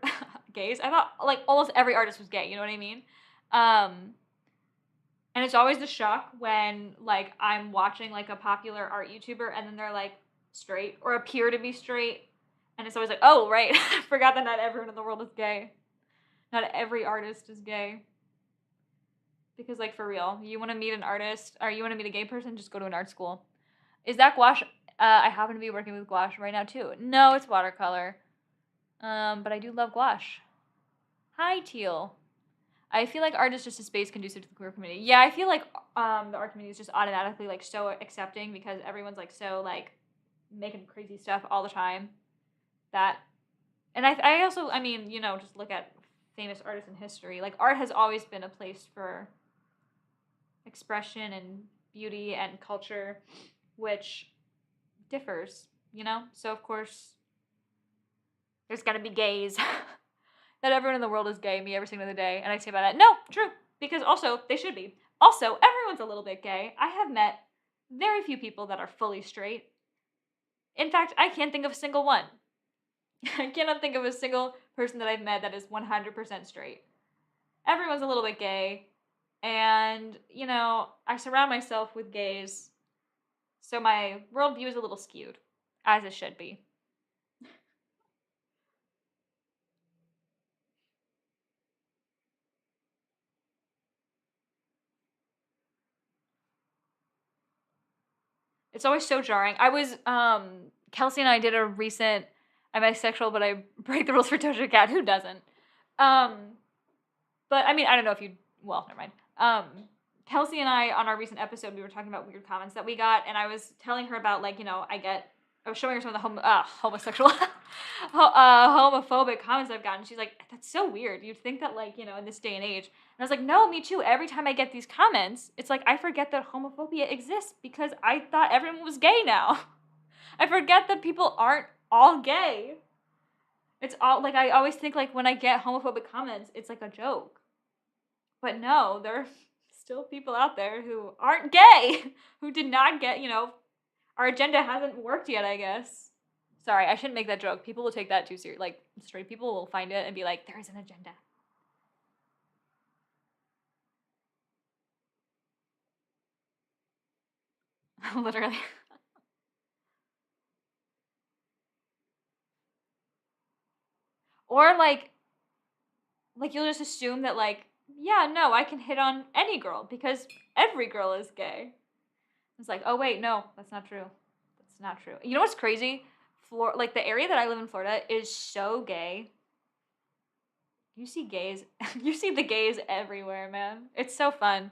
gays? I thought, like, almost every artist was gay, you know what I mean? And it's always the shock when, like, I'm watching, like, a popular art YouTuber and then they're, like, straight or appear to be straight. And it's always like, oh, right. I forgot that not everyone in the world is gay. Not every artist is gay. Because, like, for real, you want to meet an artist or you want to meet a gay person, just go to an art school. Is that gouache? I happen to be working with gouache right now, too. No, it's watercolor. But I do love gouache. Hi, Teal. I feel like art is just a space conducive to the queer community. Yeah, I feel like the art community is just automatically, like, so accepting because everyone's, like, so, like, making crazy stuff all the time. And I also, I mean, you know, just look at famous artists in history. Like, art has always been a place for expression and beauty and culture, which differs, you know? So, of course, there's gonna be gays. That everyone in the world is gay, me every single day, and I say about that, no, true, because also, they should be. Also, everyone's a little bit gay. I have met very few people that are fully straight. In fact, I can't think of a single one. I cannot think of a single person that I've met that is 100% straight. Everyone's a little bit gay, and, you know, I surround myself with gays, so my worldview is a little skewed, as it should be. It's always so jarring. Kelsey and I did a recent, I'm bisexual, but I break the rules for Doja Cat. Who doesn't? But I mean, I don't know if you, well, never mind. Kelsey and I, on our recent episode, we were talking about weird comments that we got, and I was telling her about, like, you know, I was showing her some of the homosexual, homophobic comments I've gotten. She's like, that's so weird. You'd think that, like, you know, in this day and age. And I was like, no, me too. Every time I get these comments, it's like I forget that homophobia exists because I thought everyone was gay now. I forget that people aren't all gay. It's all, like, I always think, like, when I get homophobic comments, it's like a joke. But no, there are still people out there who aren't gay, who did not get, you know, our agenda hasn't worked yet, I guess. Sorry, I shouldn't make that joke. People will take that too serious. Like, straight people will find it and be like, there is an agenda. Literally. Or, like, you'll just assume that, like, yeah, no, I can hit on any girl because every girl is gay. It's like, oh, wait, no, that's not true. That's not true. You know what's crazy? Like, the area that I live in, Florida, is so gay. You see gays. You see the gays everywhere, man. It's so fun.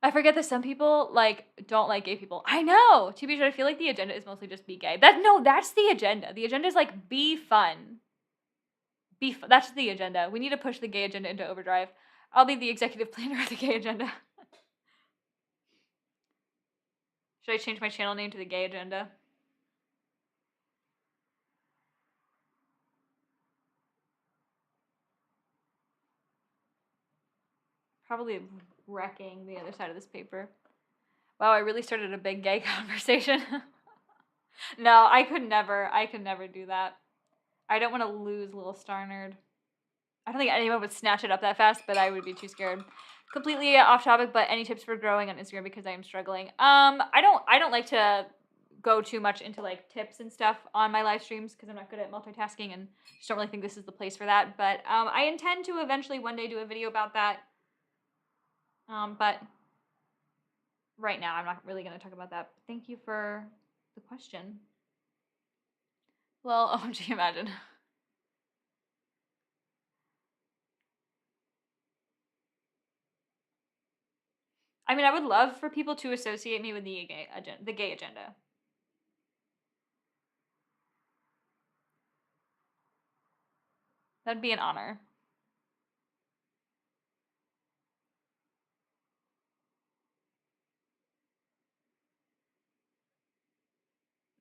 I forget that some people, like, don't like gay people. I know. To be sure, I feel like the agenda is mostly just be gay. That's the agenda. The agenda is, like, be fun. That's the agenda. We need to push the gay agenda into overdrive. I'll be the executive planner of the gay agenda. Should I change my channel name to the gay agenda? Probably wrecking the other side of this paper. Wow, I really started a big gay conversation. No, I could never do that. I don't want to lose little star nerd. I don't think anyone would snatch it up that fast, but I would be too scared. Completely off topic, but any tips for growing on Instagram because I am struggling? I don't like to go too much into like tips and stuff on my live streams because I'm not good at multitasking and just don't really think this is the place for that. But I intend to eventually one day do a video about that. But right now I'm not really going to talk about that. Thank you for the question. Well, OMG, imagine. I mean, I would love for people to associate me with the gay agenda. That'd be an honor.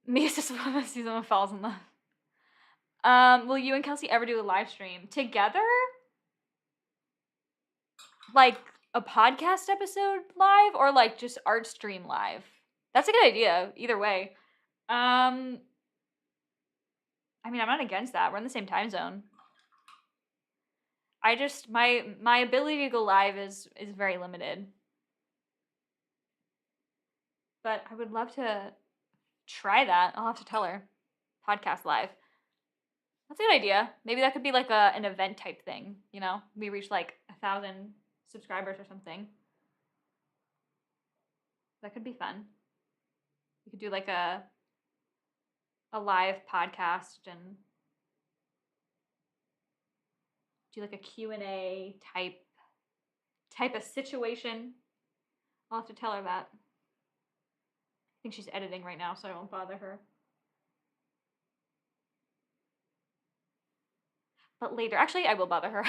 Me is just one of someone falls in love. Will you and Kelsey ever do a live stream together? Like a podcast episode live or like just art stream live? That's a good idea. Either way. I mean, I'm not against that. We're in the same time zone. I just my ability to go live is very limited. But I would love to try that. I'll have to tell her. Podcast live. That's a good idea. Maybe that could be like an event type thing, you know? We reach like 1,000 subscribers or something. That could be fun. We could do like a live podcast and do like a Q&A type of situation. I'll have to tell her that. I think she's editing right now, so I won't bother her. But later, actually, I will bother her.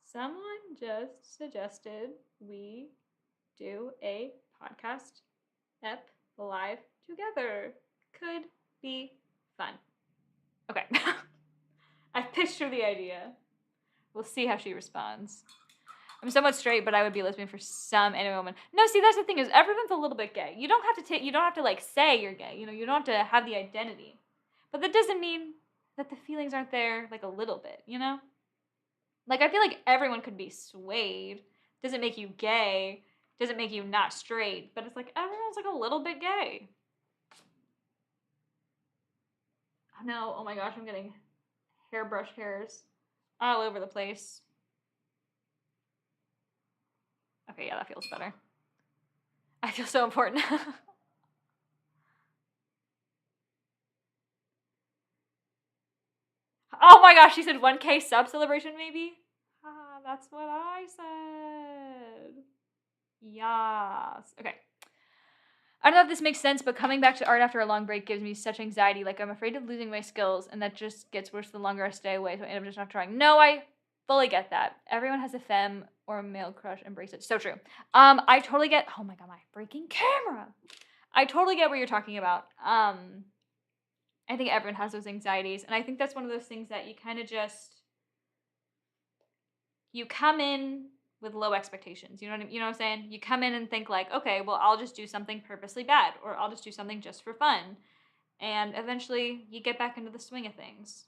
Someone just suggested we do a podcast ep live together. Could be fun. Okay. I've pitched her the idea. We'll see how she responds. I'm somewhat straight, but I would be lesbian for some anime woman. No, see, that's the thing is everyone's a little bit gay. You don't have to like say you're gay. You know, you don't have to have the identity. But that doesn't mean that the feelings aren't there like a little bit, you know? Like I feel like everyone could be swayed. Doesn't make you gay. Doesn't make you not straight. But it's like everyone's like a little bit gay. No, oh my gosh, I'm getting hairbrush hairs all over the place. Okay, yeah, that feels better. I feel so important. Oh my gosh, she said 1K sub celebration maybe? Ah, that's what I said. Yes. Okay. I don't know if this makes sense, but coming back to art after a long break gives me such anxiety. Like, I'm afraid of losing my skills, and that just gets worse the longer I stay away, so I end up just not trying. No, I fully get that. Everyone has a femme or a male crush. Embrace it. So true. I totally get... Oh my god, my freaking camera! I totally get what you're talking about. I think everyone has those anxieties, and I think that's one of those things that you kind of just... You come in with low expectations. You know what I'm saying? You come in and think like, okay, well, I'll just do something purposely bad, or I'll just do something just for fun. And eventually you get back into the swing of things.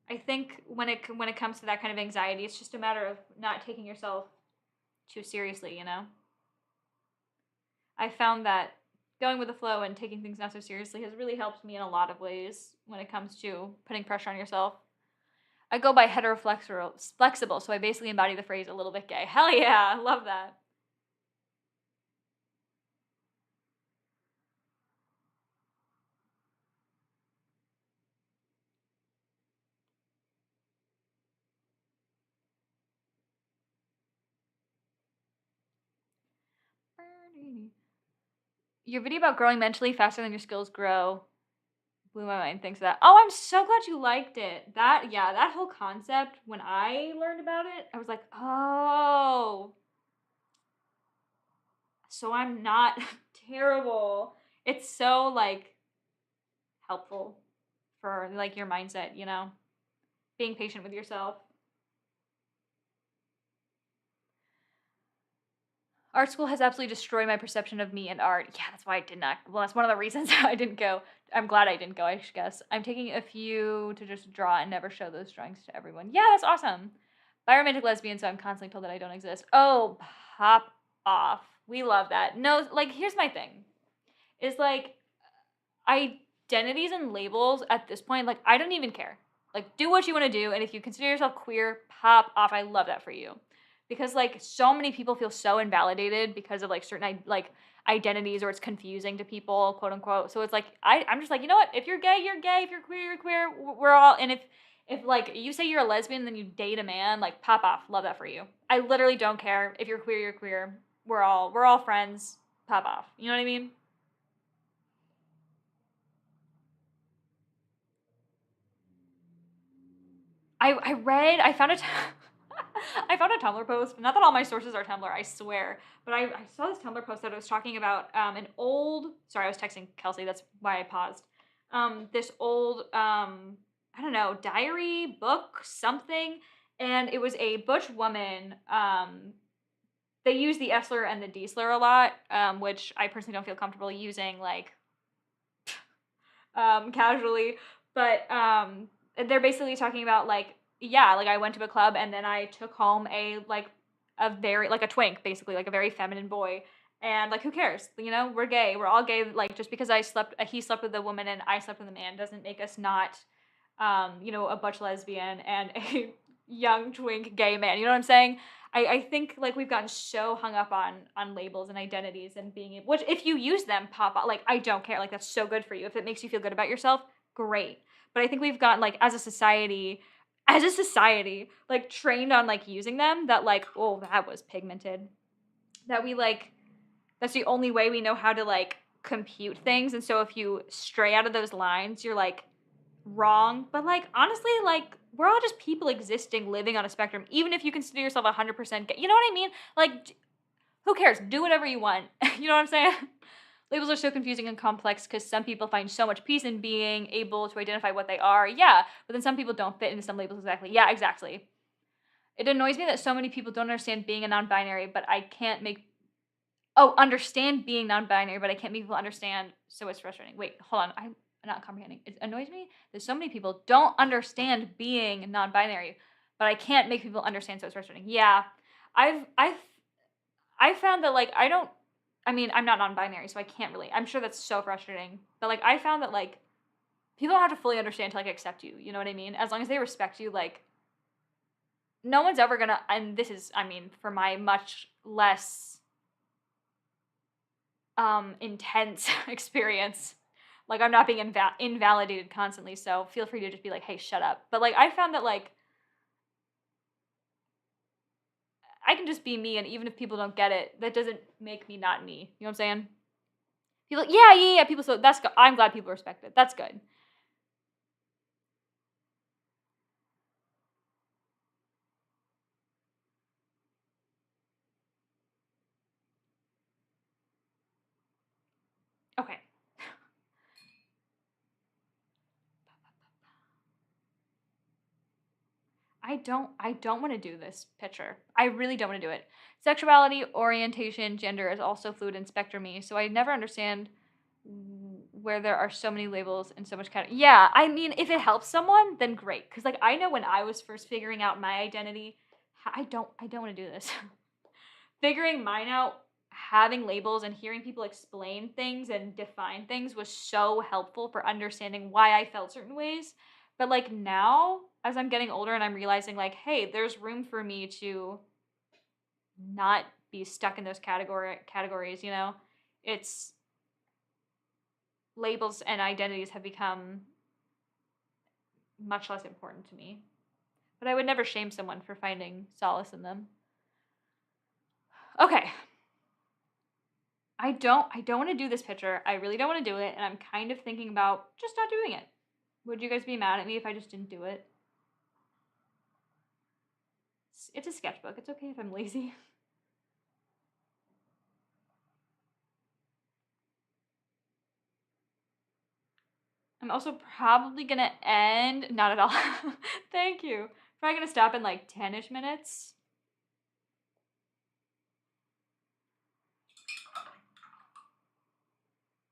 I think when it comes to that kind of anxiety, it's just a matter of not taking yourself too seriously, you know? I found that going with the flow and taking things not so seriously has really helped me in a lot of ways when it comes to putting pressure on yourself. I go by heteroflexible, so I basically embody the phrase a little bit gay. Hell yeah, I love that. Your video about growing mentally faster than your skills grow blew my mind. Thanks for that. Oh, I'm so glad you liked it. That whole concept, when I learned about it, I was like, oh, so I'm not terrible. It's so like helpful for like your mindset, you know, being patient with yourself. Art school has absolutely destroyed my perception of me and art. Yeah, that's why I did not. Well, that's one of the reasons I didn't go. I'm glad I didn't go, I guess. I'm taking a few to just draw and never show those drawings to everyone. Yeah, that's awesome. Biromantic lesbian, so I'm constantly told that I don't exist. Oh, pop off. We love that. No, like, here's my thing. Is like, identities and labels at this point, like, I don't even care. Like, do what you want to do, and if you consider yourself queer, pop off. I love that for you. Because, like, so many people feel so invalidated because of, like, certain, like, identities, or it's confusing to people, quote unquote. So it's like, I'm just like, you know what? If you're gay, you're gay. If you're queer, you're queer. We're all, and if like, you say you're a lesbian and then you date a man, like, pop off. Love that for you. I literally don't care. If you're queer, you're queer. We're all friends. Pop off. You know what I mean? I found I found a Tumblr post. Not that all my sources are Tumblr, I swear. But I saw this Tumblr post that was talking about an old. Sorry, I was texting Kelsey. That's why I paused. This old I don't know, diary, book, something, and it was a butch woman. They use the S slur and the D slur a lot, which I personally don't feel comfortable using, like, casually. But they're basically talking about, like, yeah, like, I went to a club and then I took home a very, like, a twink, basically, like a very feminine boy. And, like, who cares? You know, we're gay. We're all gay. Like, just because he slept with a woman and I slept with a man doesn't make us not, a butch lesbian and a young twink gay man. You know what I'm saying? I think, like, we've gotten so hung up on labels and identities and being able, which, if you use them, pop out. Like, I don't care. Like, that's so good for you. If it makes you feel good about yourself, great. But I think we've gotten, like, as a society, like, trained on, like, using them, that, like, oh, that was pigmented. That we, like, that's the only way we know how to, like, compute things. And so if you stray out of those lines, you're, like, wrong. But, like, honestly, like, we're all just people existing, living on a spectrum. Even if you consider yourself 100% gay, you know what I mean? Like, who cares? Do whatever you want. You know what I'm saying? Labels are so confusing and complex because some people find so much peace in being able to identify what they are. Yeah, but then some people don't fit into some labels exactly. Yeah, exactly. It annoys me that so many people don't understand being a non-binary, but I can't make understand being non-binary, but I can't make people understand, so it's frustrating. Wait, hold on. I'm not comprehending. It annoys me that so many people don't understand being non-binary, but I can't make people understand, so it's frustrating. Yeah. I've I found that, like, I'm not non-binary, so I can't really. I'm sure that's so frustrating. But, like, I found that, like, people don't have to fully understand to, like, accept you. You know what I mean? As long as they respect you, like, no one's ever gonna. And this is, for my much less intense experience. Like, I'm not being invalidated constantly, so feel free to just be like, hey, shut up. But, like, I found that, like, I can just be me, and even if people don't get it, that doesn't make me not me. You know what I'm saying? People, yeah, yeah, yeah. People, so that's good. I'm glad people respect it. That's good. Okay. I don't want to do this picture. I really don't want to do it. Sexuality, orientation, gender is also fluid and spectrumy, so I never understand where there are so many labels and so much yeah, if it helps someone, then great. Cause, like, I know when I was first figuring out my identity, I don't want to do this. Figuring mine out, having labels and hearing people explain things and define things was so helpful for understanding why I felt certain ways. But, like, now, as I'm getting older and I'm realizing, like, hey, there's room for me to not be stuck in those categories, you know? It's labels and identities have become much less important to me. But I would never shame someone for finding solace in them. Okay. I don't want to do this picture. I really don't want to do it, and I'm kind of thinking about just not doing it. Would you guys be mad at me if I just didn't do it? It's a sketchbook. It's okay if I'm lazy. I'm also probably gonna end. Not at all. Thank you. Probably gonna stop in like 10-ish minutes.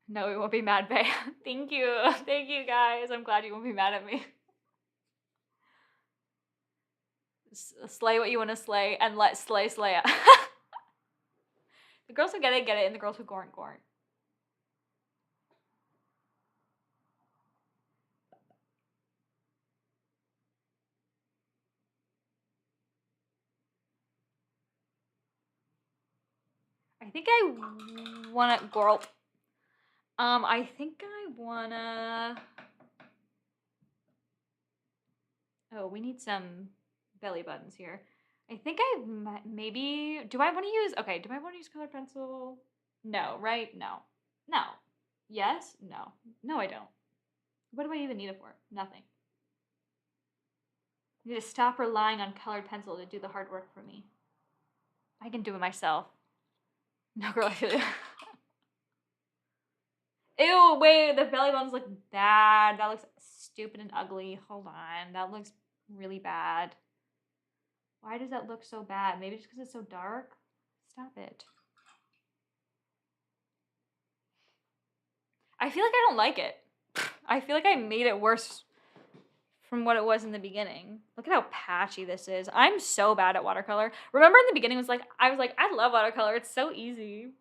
No, we won't be mad, Bae. Thank you. Thank you, guys. I'm glad you won't be mad at me. Slay what you want to slay and let slay slay. The girls who get it, and the girls who gornt. I think I wanna girl. I think I wanna. Oh, we need some belly buttons here. I think I maybe. Do I want to use? Okay. Do I want to use colored pencil? No. Right? No. No. Yes. No. No, I don't. What do I even need it for? Nothing. I need to stop relying on colored pencil to do the hard work for me. I can do it myself. No, girl, I feel you. Ew, wait, the belly buttons look bad. That looks stupid and ugly. Hold on. That looks really bad. Why does that look so bad? Maybe just because it's so dark? Stop it. I feel like I don't like it. I feel like I made it worse from what it was in the beginning. Look at how patchy this is. I'm so bad at watercolor. Remember in the beginning I was like, I love watercolor. It's so easy.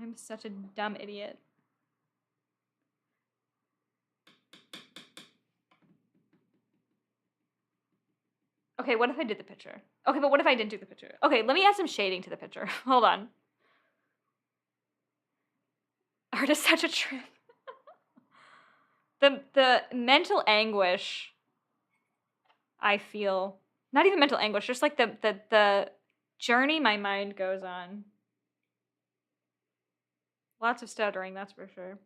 I'm such a dumb idiot. Okay, what if I did the picture? Okay, but what if I didn't do the picture? Okay, let me add some shading to the picture. Hold on. Art is such a trip. The mental anguish I feel, not even mental anguish, just like the journey my mind goes on. Lots of stuttering, that's for sure.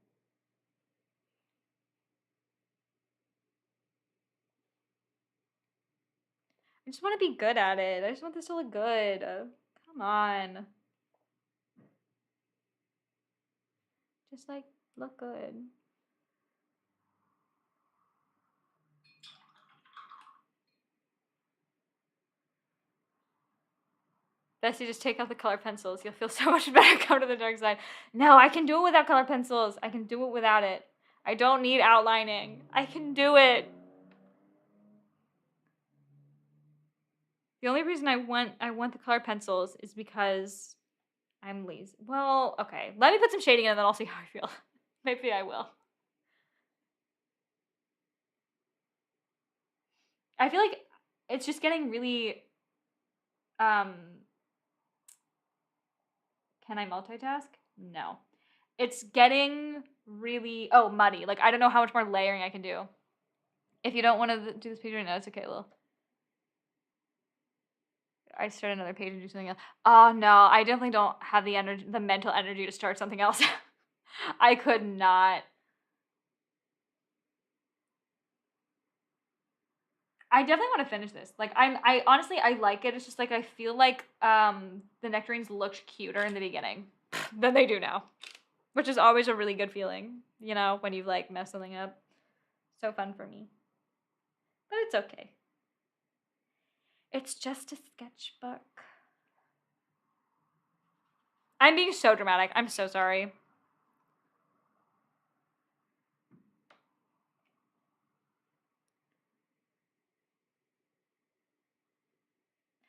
I just want to be good at it. I just want this to look good. Come on. Just like look good. Bessie, just take out the color pencils. You'll feel so much better. Come to the dark side. No, I can do it without color pencils. I can do it without it. I don't need outlining. I can do it. The only reason I want the color pencils is because I'm lazy. Well, okay. Let me put some shading in and then I'll see how I feel. Maybe I will. I feel like it's just getting really can I multitask? No. It's getting really muddy. Like I don't know how much more layering I can do. If you don't want to do this page right now, it's okay, Lil. I start another page and do something else. Oh no, I definitely don't have the energy, the mental energy to start something else. I could not. I definitely want to finish this. Like I honestly I like it. It's just like I feel like the nectarines looked cuter in the beginning than they do now, which is always a really good feeling. You know, when you've like messed something up. So fun for me, but it's okay. It's just a sketchbook. I'm being so dramatic. I'm so sorry.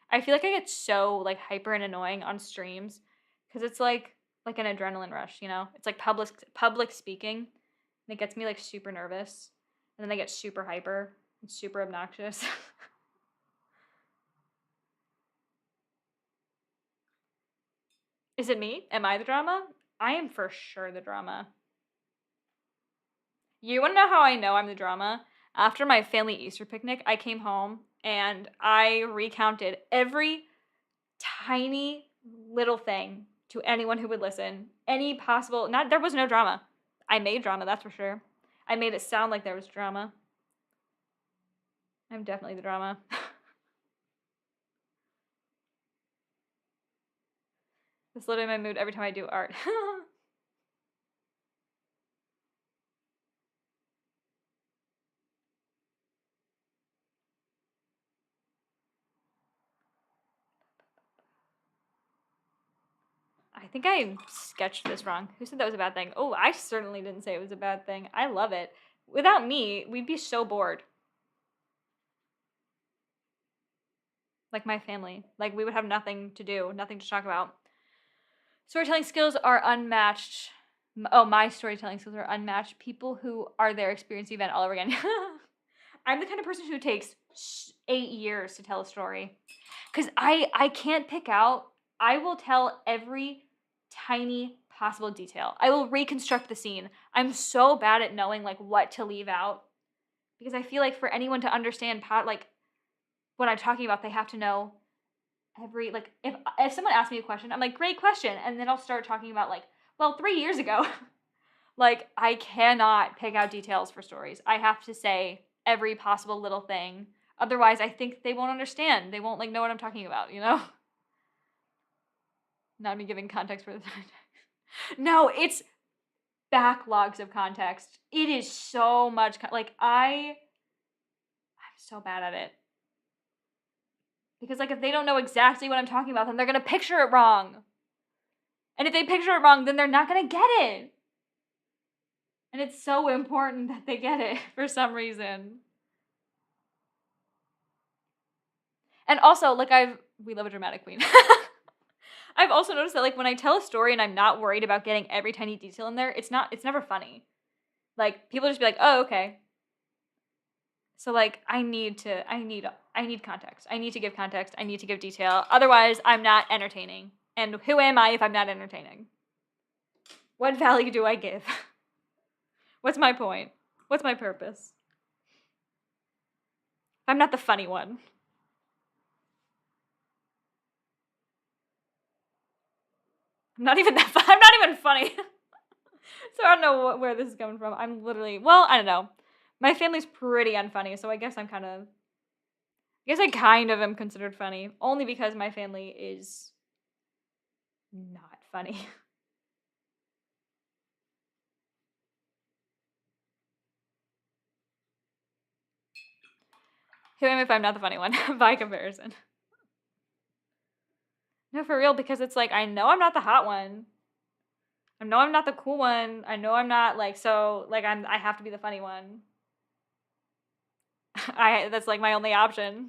I feel like I get so like hyper and annoying on streams because it's like an adrenaline rush, you know? It's like public speaking. And it gets me like super nervous. And then I get super hyper and super obnoxious. Is it me? Am I the drama? I am for sure the drama. You want to know how I know I'm the drama? After my family Easter picnic, I came home and I recounted every tiny little thing to anyone who would listen. Any possible, not, there was no drama. I made drama, that's for sure. I made it sound like there was drama. I'm definitely the drama. It's literally my mood every time I do art. I think I sketched this wrong. Who said that was a bad thing? Oh, I certainly didn't say it was a bad thing. I love it. Without me, we'd be so bored. Like my family. Like we would have nothing to do, nothing to talk about. Storytelling skills are unmatched. Oh, my storytelling skills are unmatched. People who are there experience the event all over again. I'm the kind of person who takes 8 years to tell a story. Because I can't pick out. I will tell every tiny possible detail. I will reconstruct the scene. I'm so bad at knowing like what to leave out. Because I feel like for anyone to understand like what I'm talking about, they have to know every, like, if someone asks me a question, I'm like, great question. And then I'll start talking about like, well, 3 years ago. Like, I cannot pick out details for stories. I have to say every possible little thing. Otherwise, I think they won't understand. They won't like know what I'm talking about, you know? Not me giving context for the time. No, it's backlogs of context. It is so much, like, I'm so bad at it. Because, like, if they don't know exactly what I'm talking about, then they're going to picture it wrong. And if they picture it wrong, then they're not going to get it. And it's so important that they get it for some reason. And also, like, we love a dramatic queen. I've also noticed that, like, when I tell a story and I'm not worried about getting every tiny detail in there, it's never funny. Like, people just be like, oh, okay. So, like, I need context. I need to give context. I need to give detail. Otherwise, I'm not entertaining. And who am I if I'm not entertaining? What value do I give? What's my point? What's my purpose? I'm not the funny one. I'm not even funny. So I don't know where this is coming from. I'm literally, well, I don't know. My family's pretty unfunny, so I guess I kind of am considered funny. Only because my family is not funny. Who am I if I'm not the funny one? By comparison. No, for real, because it's like, I know I'm not the hot one. I know I'm not the cool one. I know I'm not, like, so, like, I have to be the funny one. That's, like, my only option.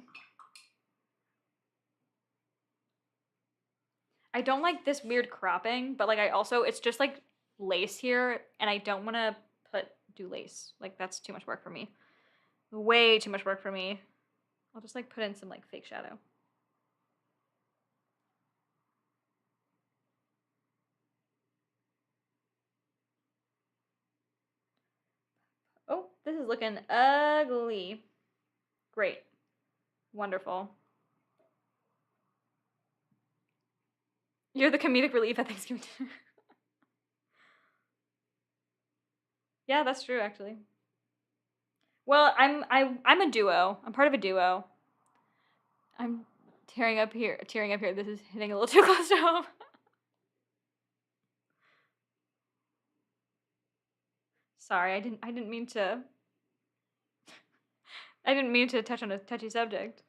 I don't like this weird cropping, but, like, it's just, like, lace here, and I don't want to do lace. Like, that's too much work for me. Way too much work for me. I'll just, like, put in some, like, fake shadow. Oh, this is looking ugly. Great. Wonderful. You're the comedic relief at Thanksgiving dinner. Yeah, that's true, actually. Well, I'm a duo. I'm part of a duo. I'm tearing up here. This is hitting a little too close to home. Sorry, I didn't mean to. I didn't mean to touch on a touchy subject.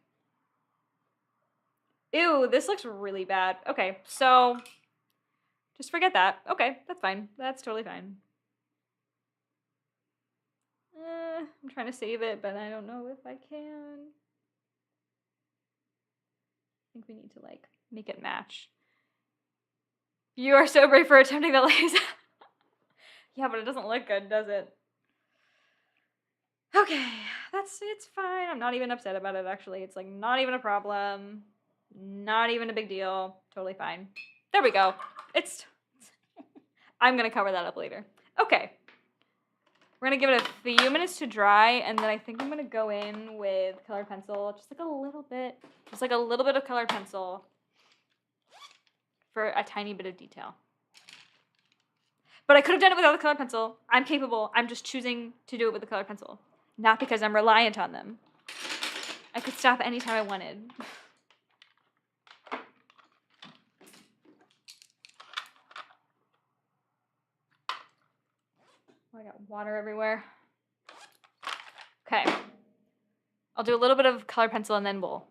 Ew, this looks really bad. Okay, so just forget that. Okay, that's fine. That's totally fine. I'm trying to save it, but I don't know if I can. I think we need to, like, make it match. You are so brave for attempting the lace. Yeah, but it doesn't look good, does it? Okay, it's fine. I'm not even upset about it, actually. It's, like, not even a problem. Not even a big deal. Totally fine. There we go. I'm going to cover that up later. Okay. We're going to give it a few minutes to dry, and then I think I'm going to go in with colored pencil. Just like a little bit. Just like a little bit of colored pencil for a tiny bit of detail. But I could have done it without the colored pencil. I'm capable. I'm just choosing to do it with the colored pencil. Not because I'm reliant on them. I could stop anytime I wanted. Oh, I got water everywhere. Okay. I'll do a little bit of colored pencil and then we'll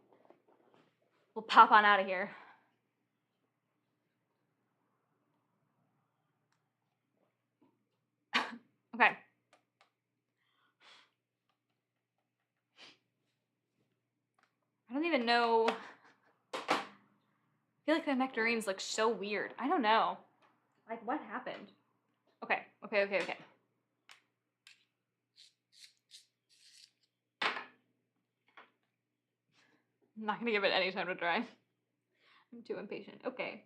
pop on out of here. Okay. I don't even know. I feel like the nectarines look so weird. I don't know. Like, what happened? Okay. I'm not gonna give it any time to dry. I'm too impatient. Okay.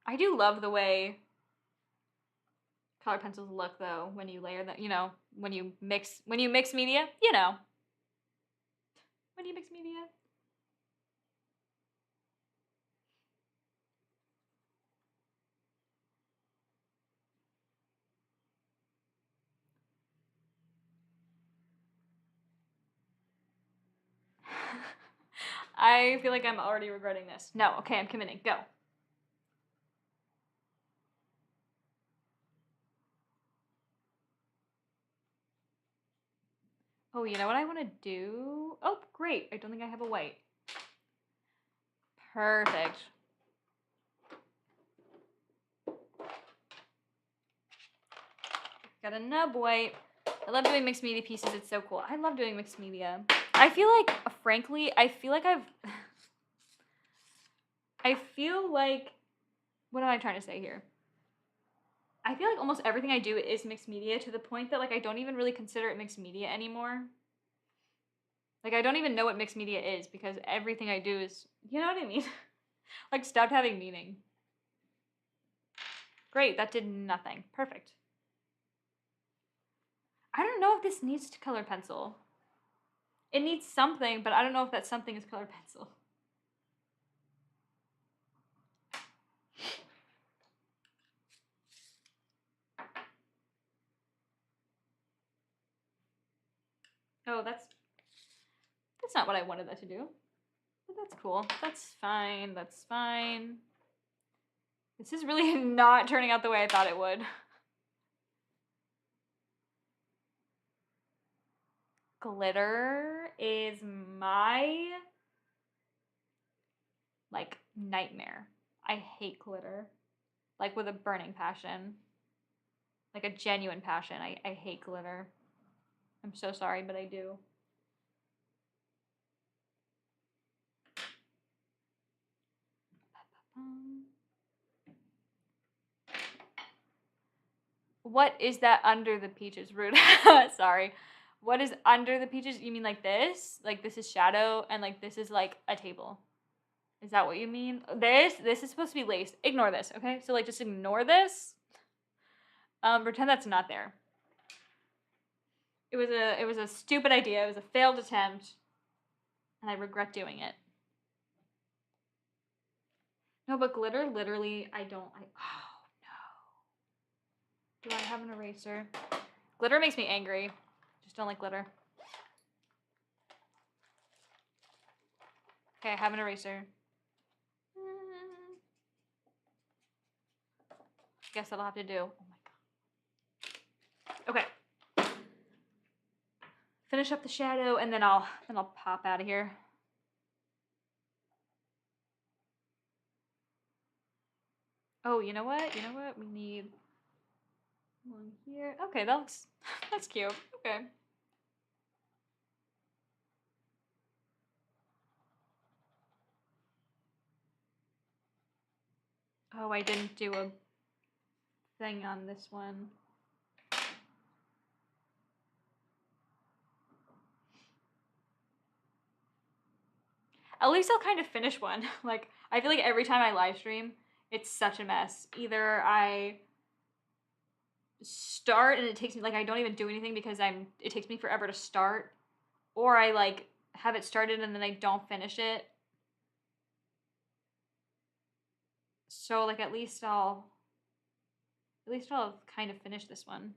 I do love the way colored pencils look though when you layer them, you know, when you mix media, you know. When you mix media. I feel like I'm already regretting this. No, okay, I'm committing. Go. Oh, you know what I want to do? Oh, great. I don't think I have a white. Perfect. Got a nub white. I love doing mixed media pieces. It's so cool. I love doing mixed media. I feel like, frankly, I feel like what am I trying to say here? I feel like almost everything I do is mixed media to the point that, like, I don't even really consider it mixed media anymore. Like, I don't even know what mixed media is because everything I do is, you know what I mean? Like, stopped having meaning. Great, that did nothing. Perfect. I don't know if this needs colored pencil. It needs something, but I don't know if that something is colored pencil. Oh, that's not what I wanted that to do. But that's cool. That's fine. That's fine. This is really not turning out the way I thought it would. Glitter is my, like, nightmare. I hate glitter. Like, with a burning passion. Like, a genuine passion. I hate glitter. I'm so sorry, but I do. What is that under the peaches? Rude. Sorry. What is under the peaches? You mean like this? Like this is shadow and like this is like a table. Is that what you mean? This is supposed to be lace. Ignore this, okay? So like just ignore this. Pretend that's not there. It was a stupid idea. It was a failed attempt. And I regret doing it. No, but glitter literally oh no. Do I have an eraser? Glitter makes me angry. Just don't like glitter. Okay, I have an eraser. Guess that'll have to do. Oh my god. Okay. Finish up the shadow and then I'll pop out of here. Oh, you know what? You know what? We need one here. Okay, that's cute. Okay. Oh, I didn't do a thing on this one. At least I'll kind of finish one. Like, I feel like every time I live stream, it's such a mess. Either I start and it takes me, like, I don't even do anything because it takes me forever to start, or I, like, have it started and then I don't finish it. So, like, at least I'll kind of finish this one.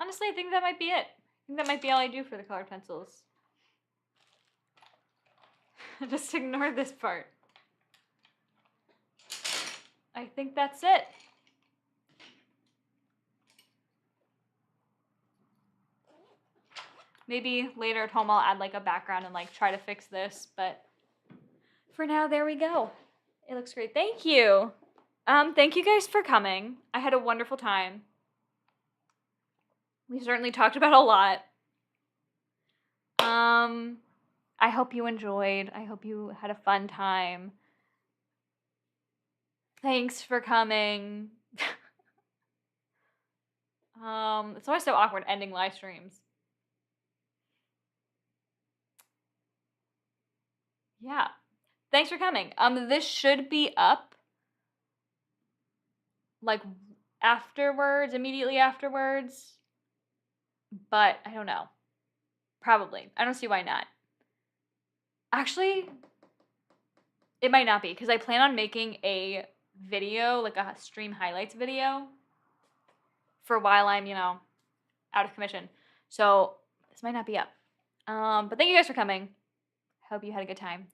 Honestly, I think that might be it. I think that might be all I do for the colored pencils. Just ignore this part. I think that's it. Maybe later at home I'll add like a background and like try to fix this, but for now, there we go. It looks great. Thank you. Thank you guys for coming. I had a wonderful time. We certainly talked about a lot. I hope you enjoyed. I hope you had a fun time. Thanks for coming. It's always so awkward ending live streams. Yeah. Thanks for coming. This should be up like afterwards, immediately afterwards. But I don't know. Probably. I don't see why not. Actually, it might not be because I plan on making a video, like a stream highlights video for while I'm, out of commission. So this might not be up. But thank you guys for coming. Hope you had a good time.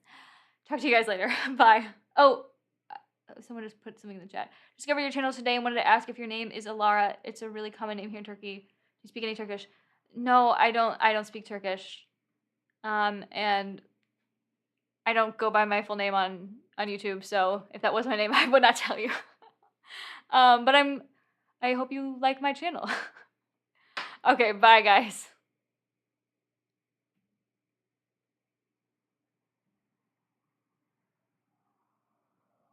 Talk to you guys later. Bye. Oh, someone just put something in the chat. Discovered your channel today and wanted to ask if your name is Alara. It's a really common name here in Turkey. Do you speak any Turkish? No, I don't speak Turkish. And I don't go by my full name on YouTube, so if that was my name, I would not tell you. But I hope you like my channel. Okay, bye guys.